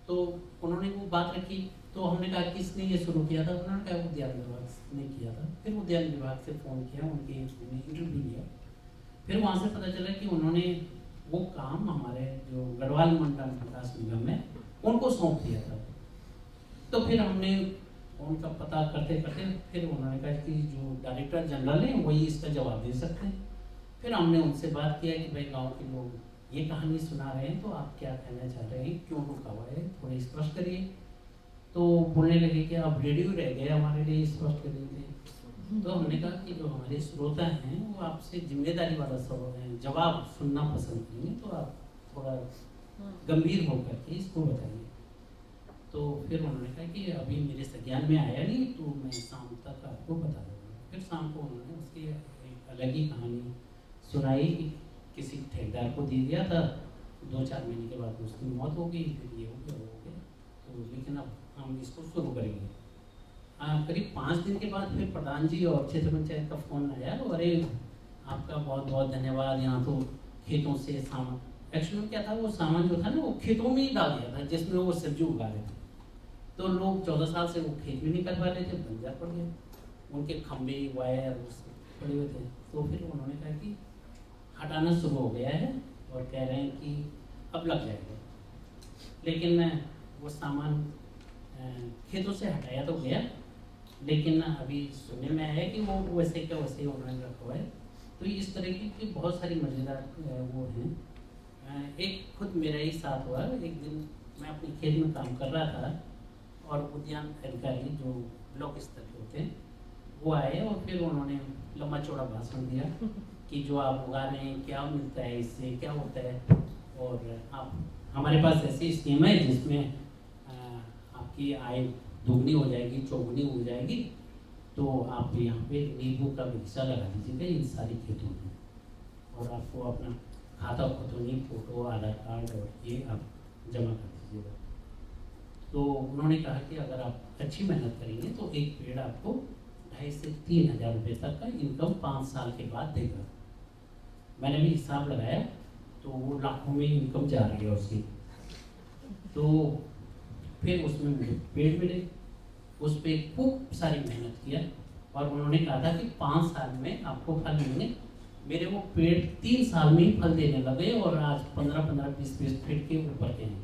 तो उन्होंने वो बात रखी, तो हमने कहा किसने ये शुरू किया था, उन्होंने कहा उद्यान विभाग ने किया था। फिर उद्यान विभाग से फ़ोन किया, उनके इंटरव्यू लिया, फिर वहाँ से पता चला कि उन्होंने वो काम हमारे जो गढ़वाल मंडल विकास निगम है उनको सौंप दिया था। तो फिर हमने उनका पता करते करते फिर उन्होंने कहा कि जो डायरेक्टर जनरल हैं वही इसका जवाब दे सकते हैं। फिर हमने उनसे बात किया कि भाई गांव के लोग ये कहानी सुना रहे हैं, तो आप क्या कहना चाह रहे हैं, क्यों रुका हुआ है, थोड़े स्पष्ट करिए। तो बोलने लगे कि अब रेडियो रह गए हमारे लिए स्पष्ट करेंगे। तो हमने कहा कि जो हमारे श्रोता हैं वो आपसे जिम्मेदारी वाला जवाब सुनना पसंद करेंगे, तो आप थोड़ा गंभीर होकर के इसको बताइए। तो फिर उन्होंने कहा कि अभी मेरे संज्ञान में आया नहीं, तो मैं शाम तक आपको बता दूँगा। फिर शाम को उन्होंने उसकी एक अलग ही कहानी सुनाई कि किसी ठेकेदार को दे दिया था, 2-4 महीने के बाद उसकी मौत हो गई, फिर ये हो गया वो हो गया। तो लेकिन अब हम इसको शुरू करेंगे। करीब 5 दिन के बाद फिर प्रधान जी और क्षेत्र पंचायत का फ़ोन आया, अरे आपका बहुत बहुत धन्यवाद, यहाँ तो खेतों से सामान, एक्चुअली क्या था वो सामान जो था ना वो खेतों में ही डाल दिया था जिसमें वो सब्जी उगा रहे थे। तो लोग 14 साल से वो खेत भी नहीं कर पा रहे थे, बंजर पड़ गए, उनके खंभे वायर पड़े हुए थे। तो फिर उन्होंने कहा कि हटाना शुरू हो गया है और कह रहे हैं कि अब लग जाएगा, लेकिन वो सामान खेतों से हटाया तो गया, लेकिन अभी सुनने में आया कि वो वैसे क्या वैसे ही उन्होंने रखा हुआ है। तो इस तरीके की बहुत सारी मज़ेदार वो हैं। एक खुद मेरा ही साथ हुआ, एक दिन मैं अपने खेत में काम कर रहा था और उद्यान अधिकारी जो ब्लॉक स्तर के होते हैं वो आए, और फिर उन्होंने लंबा चौड़ा भाषण दिया कि जो आप उगा रहे हैं क्या मिलता है, इससे क्या होता है। और आप हमारे पास ऐसी स्कीम है जिसमें आपकी आय दोगुनी हो जाएगी, चौगुनी हो जाएगी। तो आप यहाँ पे नींबू का बगीचा लगा दीजिएगा इन सारी खेतों में, और आपको अपना खाता खतौनी, फोटो, आधार कार्ड और ये आप जमा कर दीजिएगा। तो उन्होंने कहा कि अगर आप अच्छी मेहनत करेंगे तो एक पेड़ आपको 2,500 से 3,000 रुपये तक का इनकम 5 साल के बाद देगा। मैंने भी हिसाब लगाया तो वो लाखों में इनकम जा रही है उसकी। तो फिर उसमें मुझे पेड़ मिले, उस पर खूब सारी मेहनत किया, और उन्होंने कहा था कि 5 साल में आपको फल मिलेंगे। मेरे वो पेड़ 3 साल में ही फल देने लगे, और आज 15-15, 20-20 फीट के ऊपर के हैं।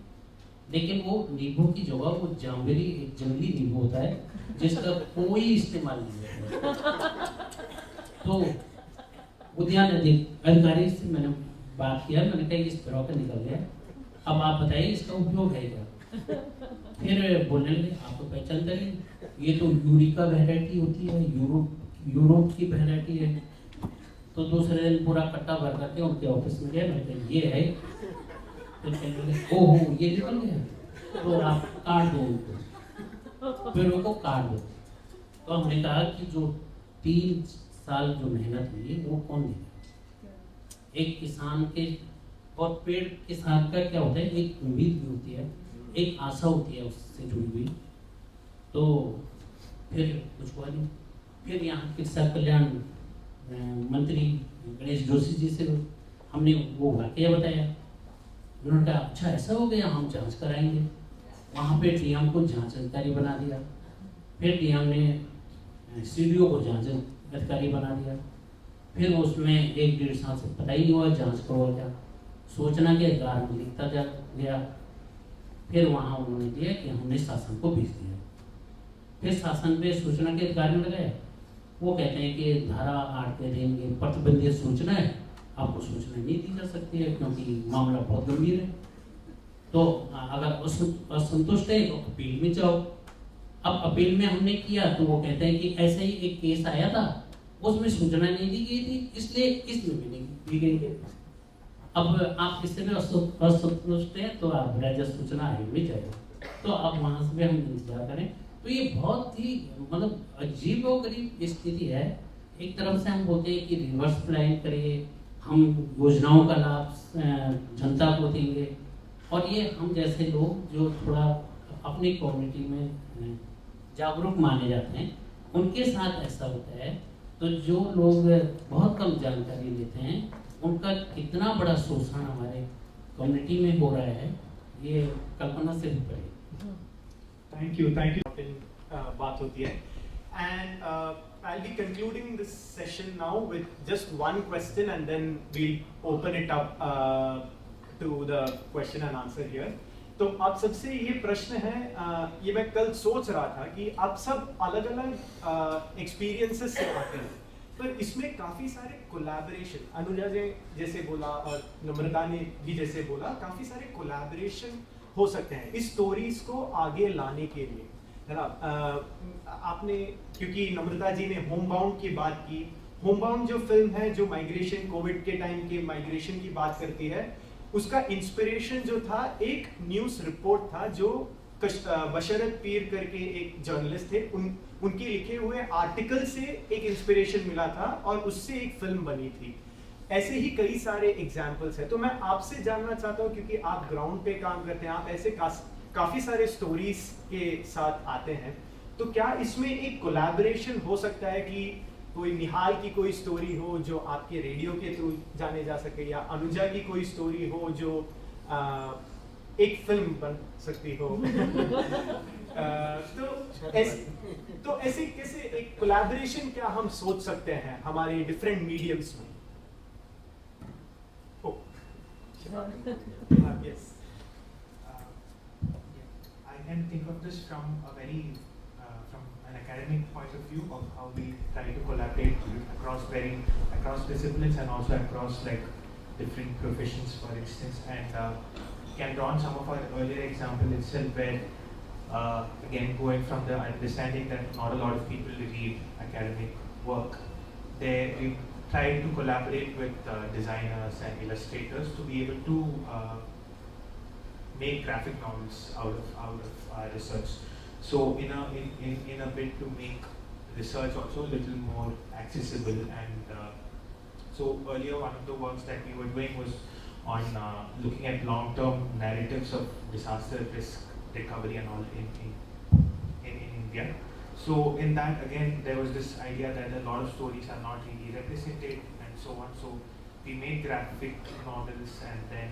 लेकिन वो नींबू की जगह वो जामुनी, एक जंगली नींबू होता है जिसका कोई इस्तेमाल नहीं होता। तो उद्यान अधिकारी से मैंने बात किया, मैंने कहा इस तरह का निकल गया, अब आप बताइए इसका उपयोग है क्या। फिर बोलने लगे आप तो पहचानते हैं, ये तो यूरिका वैरायटी होती है, यूरोप की वैरायटी है। तो दूसरे दिन पूरा कट्टा भर करके उनके ऑफिस में गया, मैंने कहा ये है। फिर कहने लगे ओहो ये निकल गया, तो आप काट दो उनको, फिर उनको काट दो। तो हमने कहा कि जो 3 साल जो मेहनत हुई वो कौन देगा। एक किसान के और पेड़ किसान का क्या होता है, एक उम्मीद भी होती है, एक आशा होती है उससे जुड़ी हुई। तो फिर कुछ हुआ नहीं। फिर यहाँ किसान कल्याण मंत्री गणेश जोशी जी से हमने वो वाकया बताया। उन्होंने कहा अच्छा ऐसा हो गया, हम जांच कराएंगे। वहाँ पे डीएम को जांच अधिकारी बना दिया, फिर डीएम ने सीडीओ को जांच अधिकारी बना दिया। फिर उसमें 1-1.5 साल से पता ही नहीं हुआ जांच का हुआ क्या। सूचना के अधिकार में लिखता जा गया। फिर वहाँ उन्होंने दिया कि हमने शासन को भेज दिया। फिर शासन पे सूचना के अधिकार में लगाया, वो कहते हैं कि धारा 8 के देंगे, प्रतिबंधित सूचना है, आपको सूचना नहीं दी जा सकती है क्योंकि मामला बहुत गंभीर है। तो अगर असंतुष्ट है तो अपील में जाओ। अब अपील में हमने किया तो वो कहते हैं कि ऐसे ही एक केस आया था, उसमें सूचना नहीं दी गई थी, इसलिए इसमें भी नहीं दी गई है। अब आप इससे भी असंतुष्ट हैं तो आप राज्य सूचना आयोग में जाए, तो अब वहाँ से भी हम इंतजार करें। तो ये बहुत ही मतलब अजीब और गरीब स्थिति है। एक तरफ से हम बोलते हैं कि रिवर्स प्लान करिए, हम योजनाओं का लाभ जनता को देंगे, और ये हम जैसे लोग जो थोड़ा अपनी कम्युनिटी में जागरूक माने जाते हैं उनके साथ ऐसा होता है। तो जो लोग बहुत कम जानकारी लेते हैं उनका कितना बड़ा शोषण हमारे कम्युनिटी में हो रहा है, ये कल्पना से भी परे। Thank you. बात होती है, and I'll be concluding this session now with just one question, and then we'll open it up to the question and answer here. तो आप सबसे ये प्रश्न है, ये मैं कल सोच रहा था कि आप सब अलग-अलग एक्सपीरियंसेस से आते हैं, पर इसमें काफ़ी सारे कोलैबोरेशन, अनुजा जी जैसे बोला और नम्रता ने भी जैसे बोला, काफ़ी सारे कोलैबोरेशन हो सकते हैं इस स्टोरीज को आगे लाने के लिए, है ना। आपने क्योंकि नम्रता जी ने होमबाउंड की बात की, होमबाउंड जो फिल्म है जो माइग्रेशन, कोविड के टाइम के माइग्रेशन की बात करती है, उसका इंस्पिरेशन जो था एक न्यूज़ रिपोर्ट था जो बशरत पीर करके एक जर्नलिस्ट थे, उनके लिखे हुए आर्टिकल से एक इंस्पिरेशन मिला था और उससे एक फिल्म बनी थी। ऐसे ही कई सारे एग्जाम्पल्स हैं। तो मैं आपसे जानना चाहता हूँ, क्योंकि आप ग्राउंड पे काम करते हैं, आप ऐसे काफ़ी सारे स्टोरीज के साथ आते हैं, तो क्या इसमें एक कोलैबोरेशन हो सकता है कि कोई निहाल की कोई स्टोरी हो जो आपके रेडियो के थ्रू जाने जा सके, या अनुजा की कोई स्टोरी हो जो एक फिल्म बन सकती हो? तो ऐसे कैसे एक कोलैबोरेशन क्या हम सोच सकते हैं हमारे डिफरेंट मीडियम्स में? Yes. I can think of this from a very from an academic point of view of how we try to collaborate across disciplines and also across like different professions, for instance, and can draw on some of our earlier example itself, where again going from the understanding that not a lot of people read academic work, we tried to collaborate with designers and illustrators to be able to make graphic novels out of our research. So in a bid to make research also a little more accessible, and so earlier one of the works that we were doing was on looking at long-term narratives of disaster risk recovery and all in India. So in that again there was this idea that a lot of stories are not really represented and so on. So we made graphic novels and then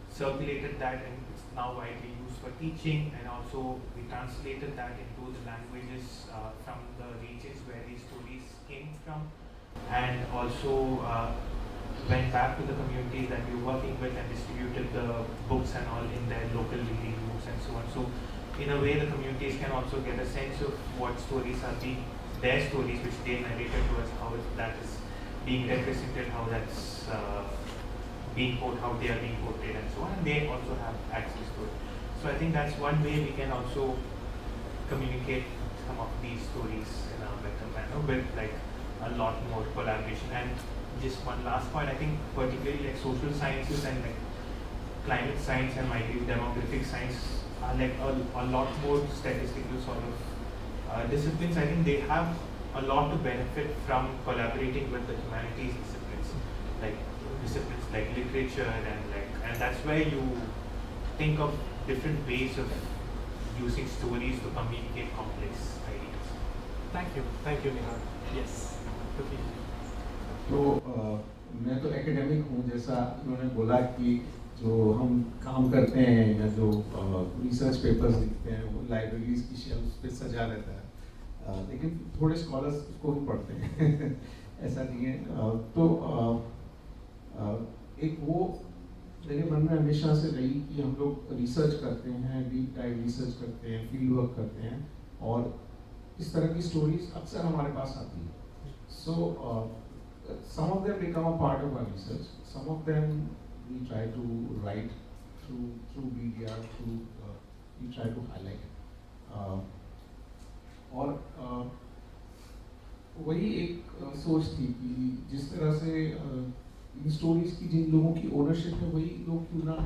circulated that, and it's now widely used for teaching, and also we translated that into the languages from the regions where these stories came from, and also went back to the communities that we were working with and distributed the books and all in their local reading groups and so on. So in a way the communities can also get a sense of what stories are being, their stories which they narrated to us, how that is being represented, how that's how they are being portrayed and so on, and they also have access to it. So I think that's one way we can also communicate some of these stories in a better manner with like a lot more collaboration. And just one last point, I think particularly like social sciences and like climate science and demographic science are like a lot more statistical sort of disciplines. I think they have a lot to benefit from collaborating with the humanities disciplines, like literature and that's where you think of different ways of using stories to communicate complex ideas. Thank you, Nihal. Yes. Okay. तो मैं तो academic हूँ, जैसा उन्होंने बोला कि जो हम काम करते हैं या जो रिसर्च पेपर्स लिखते हैं वो लाइब्रेरीज की शेल्फ्स पे सजा रहता है, लेकिन थोड़े स्कॉलर्स उसको भी पढ़ते हैं ऐसा नहीं है। तो एक वो मेरे मन में हमेशा से रही कि हम लोग रिसर्च करते हैं, डीप डाइव रिसर्च करते हैं, फील्ड वर्क करते हैं, और इस तरह की स्टोरीज अक्सर हमारे पास आती है। सो some of them become a part of our research, some of them we try to write through media, we try to highlight, और वही एक सोच थी कि जिस तरह से इन स्टोरीज की जिन लोगों की ओनरशिप है वही लोग क्यों ना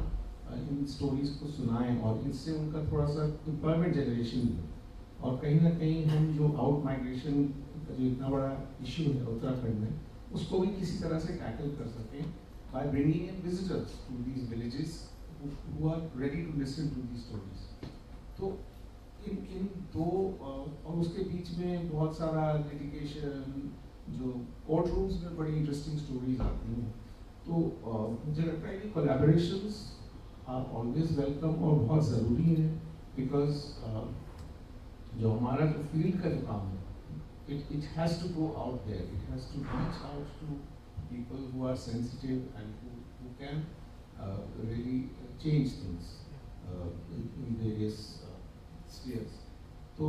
इन स्टोरीज को सुनाएं और इनसे उनका थोड़ा सा एम्प्लॉयमेंट जनरेशन हो, और कहीं ना कहीं हम जो आउट माइग्रेशन का जो इतना बड़ा इशू है उत्तराखंड में उसको भी किसी तरह से टैकल कर सकें by bringing in visitors to these villages who are ready to listen to these stories. तो इन दो और उसके बीच में बहुत सारा लिटिगेशन, जो कोर्ट रूम्स में बड़ी इंटरेस्टिंग स्टोरीज आती हैं। तो मुझे लगता है कि कोलैबोरेशंस आर ऑलवेज वेलकम और बहुत ज़रूरी है, बिकॉज जो हमारा जो फील्ड का जो काम है it has to go out there, it has to reach out to people who are sensitive and who can really change things in various spheres. So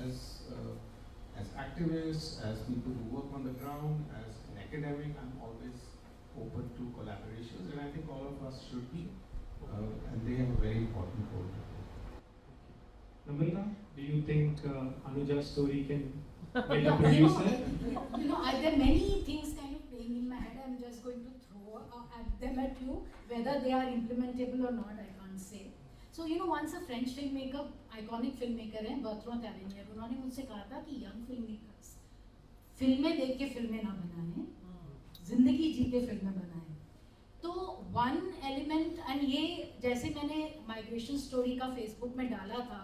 as activists, as people who work on the ground, as an academic, I'm always open to collaborations, and I think all of us should be, and they have a very important role to play. Namrata, do you think Anuja's story can get a producer? There are many things kind of playing in my head. I'm just going to throw them at you. Whether they are implementable or not, I can't say. So, once a French filmmaker, iconic filmmaker है, Bertrand Tavernier, उन्होंने मुझसे कहा था कि young filmmakers फिल्में देख के फिल्में ना बनाएं, जिंदगी जी के फिल्में बनाएं। तो one element, and ये जैसे मैंने migration story का Facebook में डाला था,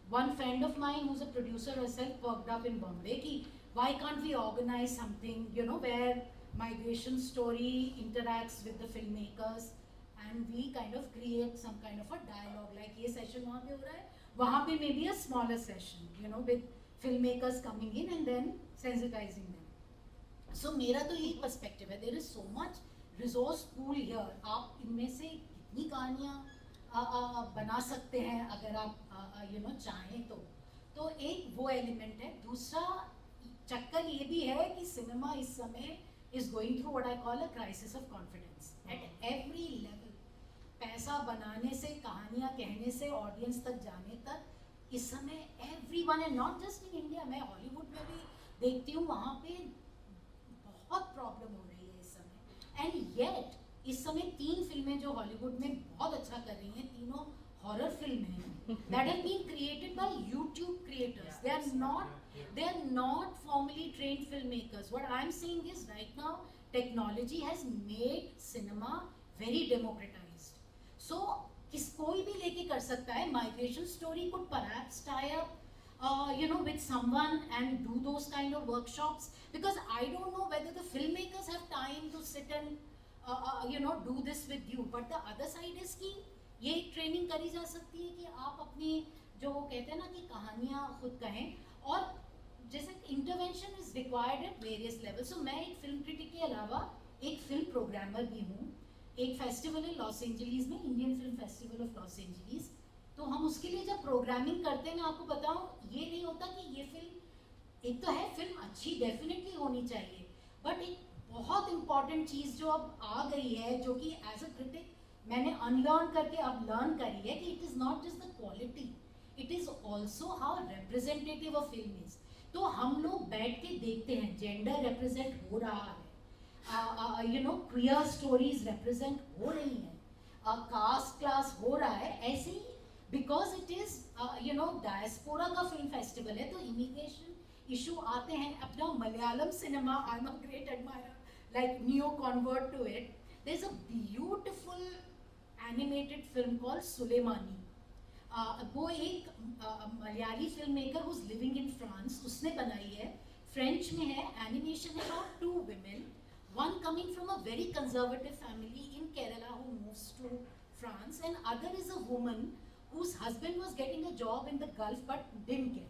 one friend of mine who's a producer herself worked up in Bombay कि why can't we organize something where migration story interacts with the filmmakers and we kind of create some kind of a dialogue, like ये session वहाँ पे हो रहा है, वहाँ पे maybe a smaller session with filmmakers coming in and then sensitizing them. So मेरा तो यही perspective है, there is so much resource pool here, आप इनमें से कितनी कहानियाँ बना सकते हैं अगर आप चाहें तो एक वो एलिमेंट है। दूसरा चक्कर ये भी है कि सिनेमा इस समय is going through what I call a crisis of confidence at every level. पैसा बनाने से, कहानियाँ कहने से, ऑडियंस तक जाने तक इस समय everyone, and not just in India, मैं हॉलीवुड में भी देखती हूँ वहाँ पे बहुत प्रॉब्लम हो रही है इस समय। एंड येट इस समय 3 फिल्में जो हॉलीवुड में बहुत अच्छा कर रही हैं, तीनों हॉरर फिल्म हैं, that have been created by YouTube creators. They are not formally trained filmmakers. What I am saying is right now technology has made cinema very democratized. So कोई भी लेके कर सकता है। Migration story could perhaps tie up with someone and do those kind of workshops, because I don't know whether the filmmakers have time to sit and do this with you. But the other side is कि ये training करी जा सकती है कि आप अपनी जो कहते हैं ना कि कहानियाँ खुद कहें, और जैसे intervention is required at various level. So मैं एक फिल्म क्रिटिक के अलावा एक फिल्म प्रोग्रामर भी हूँ। एक फेस्टिवल है लॉस एंजलिस में, Indian film festival of Los Angeles, तो हम उसके लिए जब प्रोग्रामिंग करते हैं, मैं आपको बताऊँ, ये नहीं होता कि ये फिल्म, एक तो है फिल्म अच्छी डेफिनेटली होनी चाहिए, बट एक बहुत इंपॉर्टेंट चीज़ जो अब आ गई है, जो कि एज अ क्रिटिक मैंने अनलर्न करके अब लर्न करी है, कि it is not just the quality, it is also how representative a film is. तो हम लोग बैठ के देखते हैं जेंडर रिप्रेजेंट हो रहा है, क्वियर स्टोरीज रिप्रेजेंट हो रही हैं, कास्ट क्लास हो रहा है, ऐसे ही बिकॉज इट इज डायस्पोरा का फिल्म फेस्टिवल है, तो इमिग्रेशन इशू आते हैं। अपना Malayalam cinema, I am a great admirer, like new convert to it, there is a beautiful animated film called Sulaimani. वो एक Malayali film maker who's living in France, उसने बनाई है, फ्रेंच में है, एनिमेशन है about 2 women, one coming from a very conservative family in Kerala who moves to France, and other is a woman whose husband was getting a job in the Gulf but didn't get.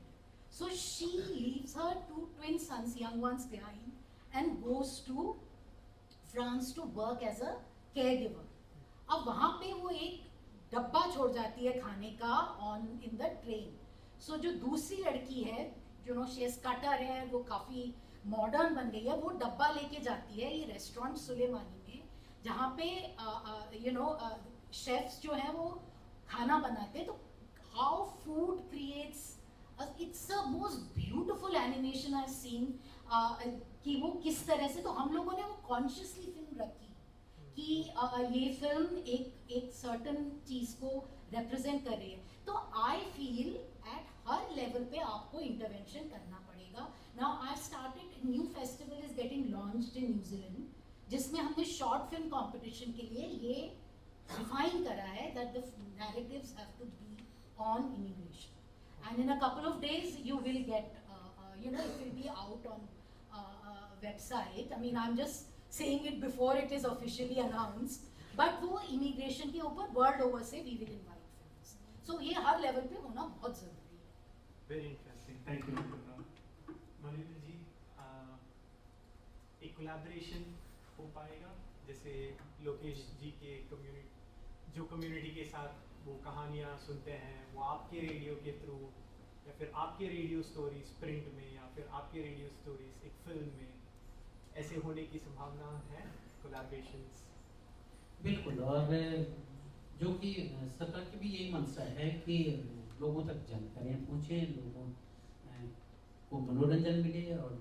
So she leaves her 2 twin sons, young ones behind, and goes to France to work as a caregiver. अब वहाँ पे वो एक डब्बा छोड़ जाती है खाने का इन द ट्रेन। सो जो दूसरी लड़की है, जो शेस कटर है, वो काफ़ी मॉडर्न बन गई है, वो डब्बा लेके जाती है ये रेस्टोरेंट सुलेमानी में, जहाँ पे शेफ्स जो हैं वो खाना बनाते हैं। तो how food creates, it's a most beautiful animation I seen, कि वो किस तरह से, तो हम लोगों ने वो कॉन्शियसली फिल्म रखी कि ये फिल्म एक सर्टन चीज़ को रिप्रेजेंट कर रही है। तो I feel at her level पे आपको इंटरवेंशन करना पड़ेगा। Now I started, new festival is getting launched in New Zealand, जिसमें हमने शॉर्ट फिल्म कंपटीशन के लिए ये डिफाइन करा है that the narratives have to be on immigration, and in a couple of days you will get it will be out on website. I mean I am just saying it before it is officially announced, but वो immigration के ऊपर world over से we will invite films, so ये हर level पे होना बहुत ज़रूरी है। Very interesting, thank you Manindra जी। एक collaboration हो पाएगा, जैसे लोकेश जी के कम्युनिटी के साथ वो कहानियाँ सुनते हैं, वो आपके रेडियो के थ्रू, या फिर आपके रेडियो स्टोरीज प्रिंट में, या फिर आपके रेडियो स्टोरीज एक फिल्म में, ऐसे होने की संभावना है कोलैबोरेशंस? बिल्कुल, और जो कि सरकार की भी यही मंशा है कि लोगों तक जानकारियाँ पहुँचे, लोगों को मनोरंजन मिले, और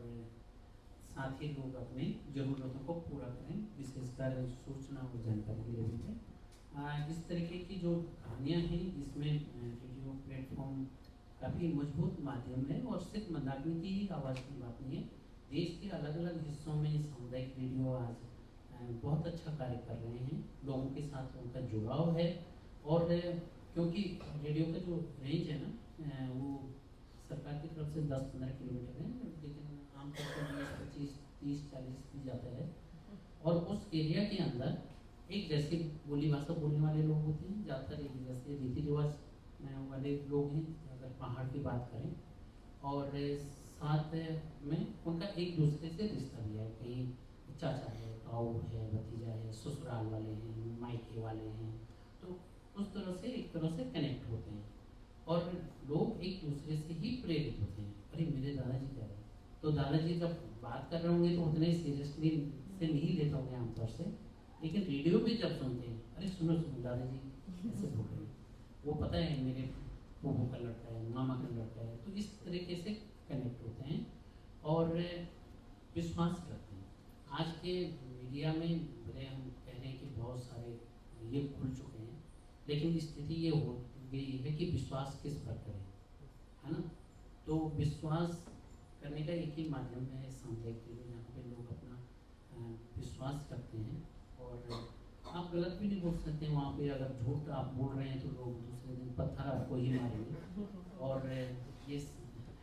साथ ही लोग अपनी ज़रूरतों को पूरा करें, विशेषकर सूचना और जानकारी के लिए भी। इस तरीके की जो कहानियाँ हैं, इसमें रेडियो प्लेटफॉर्म काफ़ी मजबूत माध्यम है, और सिर्फ मंदाकिनी की ही आवाज़ की बात नहीं है। देश के अलग अलग हिस्सों में सामुदायिक रेडियो आज बहुत अच्छा कार्य कर रहे हैं, लोगों के साथ उनका जुड़ाव है, और क्योंकि रेडियो का जो रेंज है ना, वो सरकार की तरफ से 10-15 किलोमीटर है, लेकिन आमतौर पर 20-25, 30-40 भी जाता है, और उस एरिया के अंदर एक जैसी बोली भाषा बोलने वाले लोग होते हैं, ज़्यादातर एक जैसे रीति रिवाज वाले लोग हैं, अगर पहाड़ की बात करें, और साथ में उनका एक दूसरे से रिश्ता भी है, कहीं चाचा है, ताऊ है, भतीजा है, ससुराल वाले हैं, मायके वाले हैं, तो उस तरह से एक तरह से कनेक्ट होते हैं, और लोग एक दूसरे से ही प्रेरित होते हैं। अरे मेरे दादाजी कह रहे हैं, तो दादाजी जब बात कर रहे होंगे तो उतने सीरियसली से नहीं लेते होंगे आमतौर से, लेकिन रेडियो पे जब सुनते हैं, अरे सुनो सुनो दादाजी ऐसे बोल रहे हैं, वो पता है मेरे फूफू का लड़का है, मामा का लड़का है, तो इस तरीके से कनेक्ट होते हैं। और विश्वास करते हैं। आज के मीडिया में भले हम कह रहे हैं कि बहुत सारे ये खुल चुके हैं, लेकिन स्थिति ये हो गई है कि विश्वास किस पर करें, है ना। तो विश्वास करने का एक ही माध्यम है सामुदायिक रेडियो, जहाँ पे लोग अपना विश्वास करते हैं। और आप गलत भी नहीं बोल सकते वहाँ पे, अगर झूठ आप बोल रहे हैं तो लोग दूसरे दिन पत्थर आपको ही मारेंगे। और ये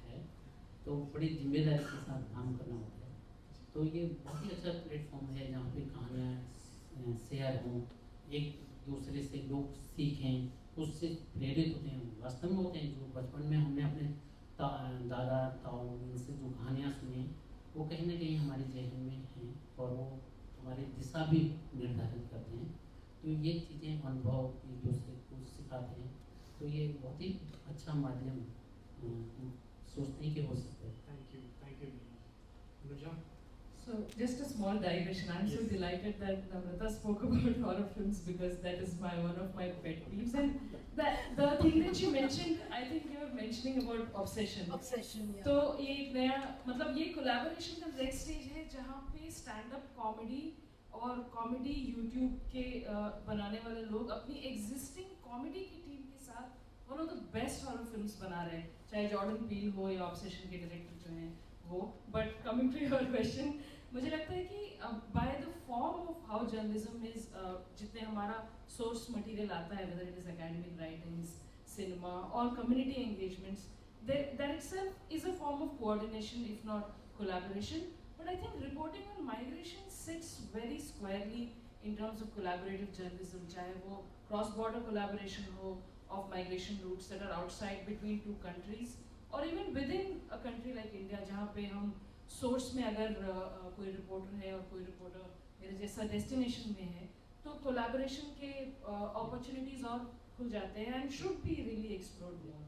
है तो बड़ी जिम्मेदारी के साथ काम करना होता है। तो ये बहुत ही अच्छा प्लेटफॉर्म है जहाँ पे कहानियाँ शेयर हों, एक दूसरे से लोग सीखें, उससे प्रेरित होते हैं, वास्तव में होते हैं। जो बचपन में हमने अपने दादा ताऊ इनसे जो कहानियाँ सुनी, वो कहीं ना कहीं हमारे जहन में हैं और वो हमारी दिशा भी निर्धारित करते हैं। तो ये चीज़ें अनुभव एक दूसरे को सिखाते हैं। तो ये बहुत ही अच्छा माध्यम सोचते हैं कि हो सकता है। Thank you. Nuja? So just a small digression. I'm so Yes. delighted that Namrata spoke about horror films because that is one of my pet peeves. And the thing that you mentioned, I think you were mentioning about obsession. Obsession, yeah. तो ये एक नया मतलब ये collaboration का next stage है जहाँ पे स्टैंड अप कॉमेडी और कॉमेडी यूट्यूब के बनाने वाले लोग अपनी एग्जिस्टिंग कॉमेडी की टीम के साथ one of the best horror films बना रहे हैं, चाहे जॉर्डन पील हो या ऑब्सेशन के डायरेक्टर जो हैं वो। But coming to your question, मुझे लगता है कि by the form of how journalism is, जितने हमारा सोर्स मटेरियल आता है, whether it is academic writings, cinema और community engagements, that itself is a form of coordination if not collaboration. But I think reporting on migration sits very squarely in terms of collaborative journalism, चाहे वो cross-border collaboration हो of migration routes that are outside between two countries, or even within a country like India, जहाँ पे हम source में अगर कोई reporter है और कोई रिपोर्टर मेरे जैसा destination में है, तो collaboration के opportunities और खुल जाते हैं and should be really explored more.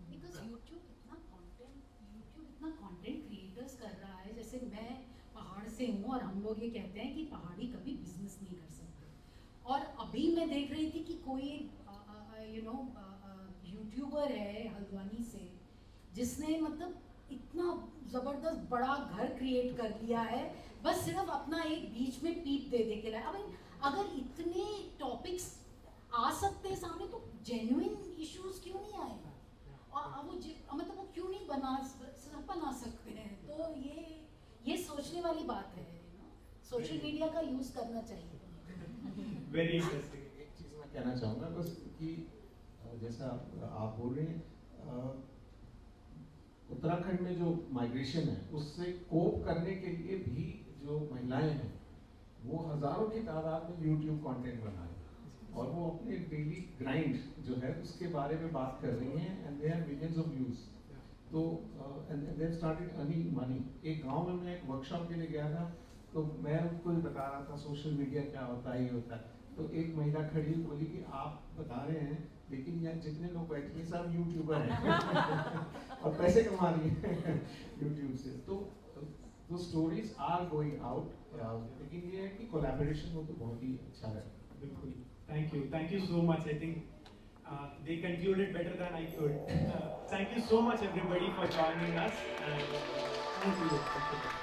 Because YouTube इतना कंटेंट क्रिएटर्स कर रहा है। जैसे मैं पहाड़ से हूँ और हम लोग ये कहते हैं कि पहाड़ी कभी बिजनेस नहीं कर सकते। और अभी मैं देख रही थी कि कोई यूट्यूबर है हल्द्वानी से, जिसने मतलब इतना ज़बरदस्त बड़ा घर क्रिएट कर लिया है, बस सिर्फ अपना एक बीच में पीप दे के लाया। अगर इतने टॉपिक्स आ सकते हैं सामने, तो जेन्युइन इश्यूज क्यों नहीं आए? और मतलब वो क्यों नहीं बना सकते हैं? तो ये सोचने वाली बात है, सोशल मीडिया का यूज करना चाहिए। Very interesting. एक चीज मैं कहना चाहूँगा बस कि जैसा आप बोल रहे हैं, उत्तराखंड में जो माइग्रेशन है उससे कोप करने के लिए भी जो महिलाएं हैं वो हजारों की तादाद में यूट्यूब कंटेंट बना रही हैं और वो अपने डेली ग्राइंड जो है उसके बारे में बात कर रही हैं and they have millions of views. तो and they have started earning money. एक गांव में मैं एक वर्कशॉप के लिए गया था, तो मैं उनको बता रहा था सोशल मीडिया क्या होता है, ये होता है। तो एक महिला खड़ी बोली कि आप बता रहे हैं लेकिन यहाँ जितने लोग बैठे हैं सब यूट्यूबर हैं और पैसे कमा रही हैं यूट्यूब से। तो स्टोरीज आर गोइंग आउट, लेकिन ये है कि कोलैबोरेशन हो तो बहुत ही अच्छा है। बिल्कुल। Thank you so much. I think they concluded better than I could. Thank you so much everybody for joining us. And thank you.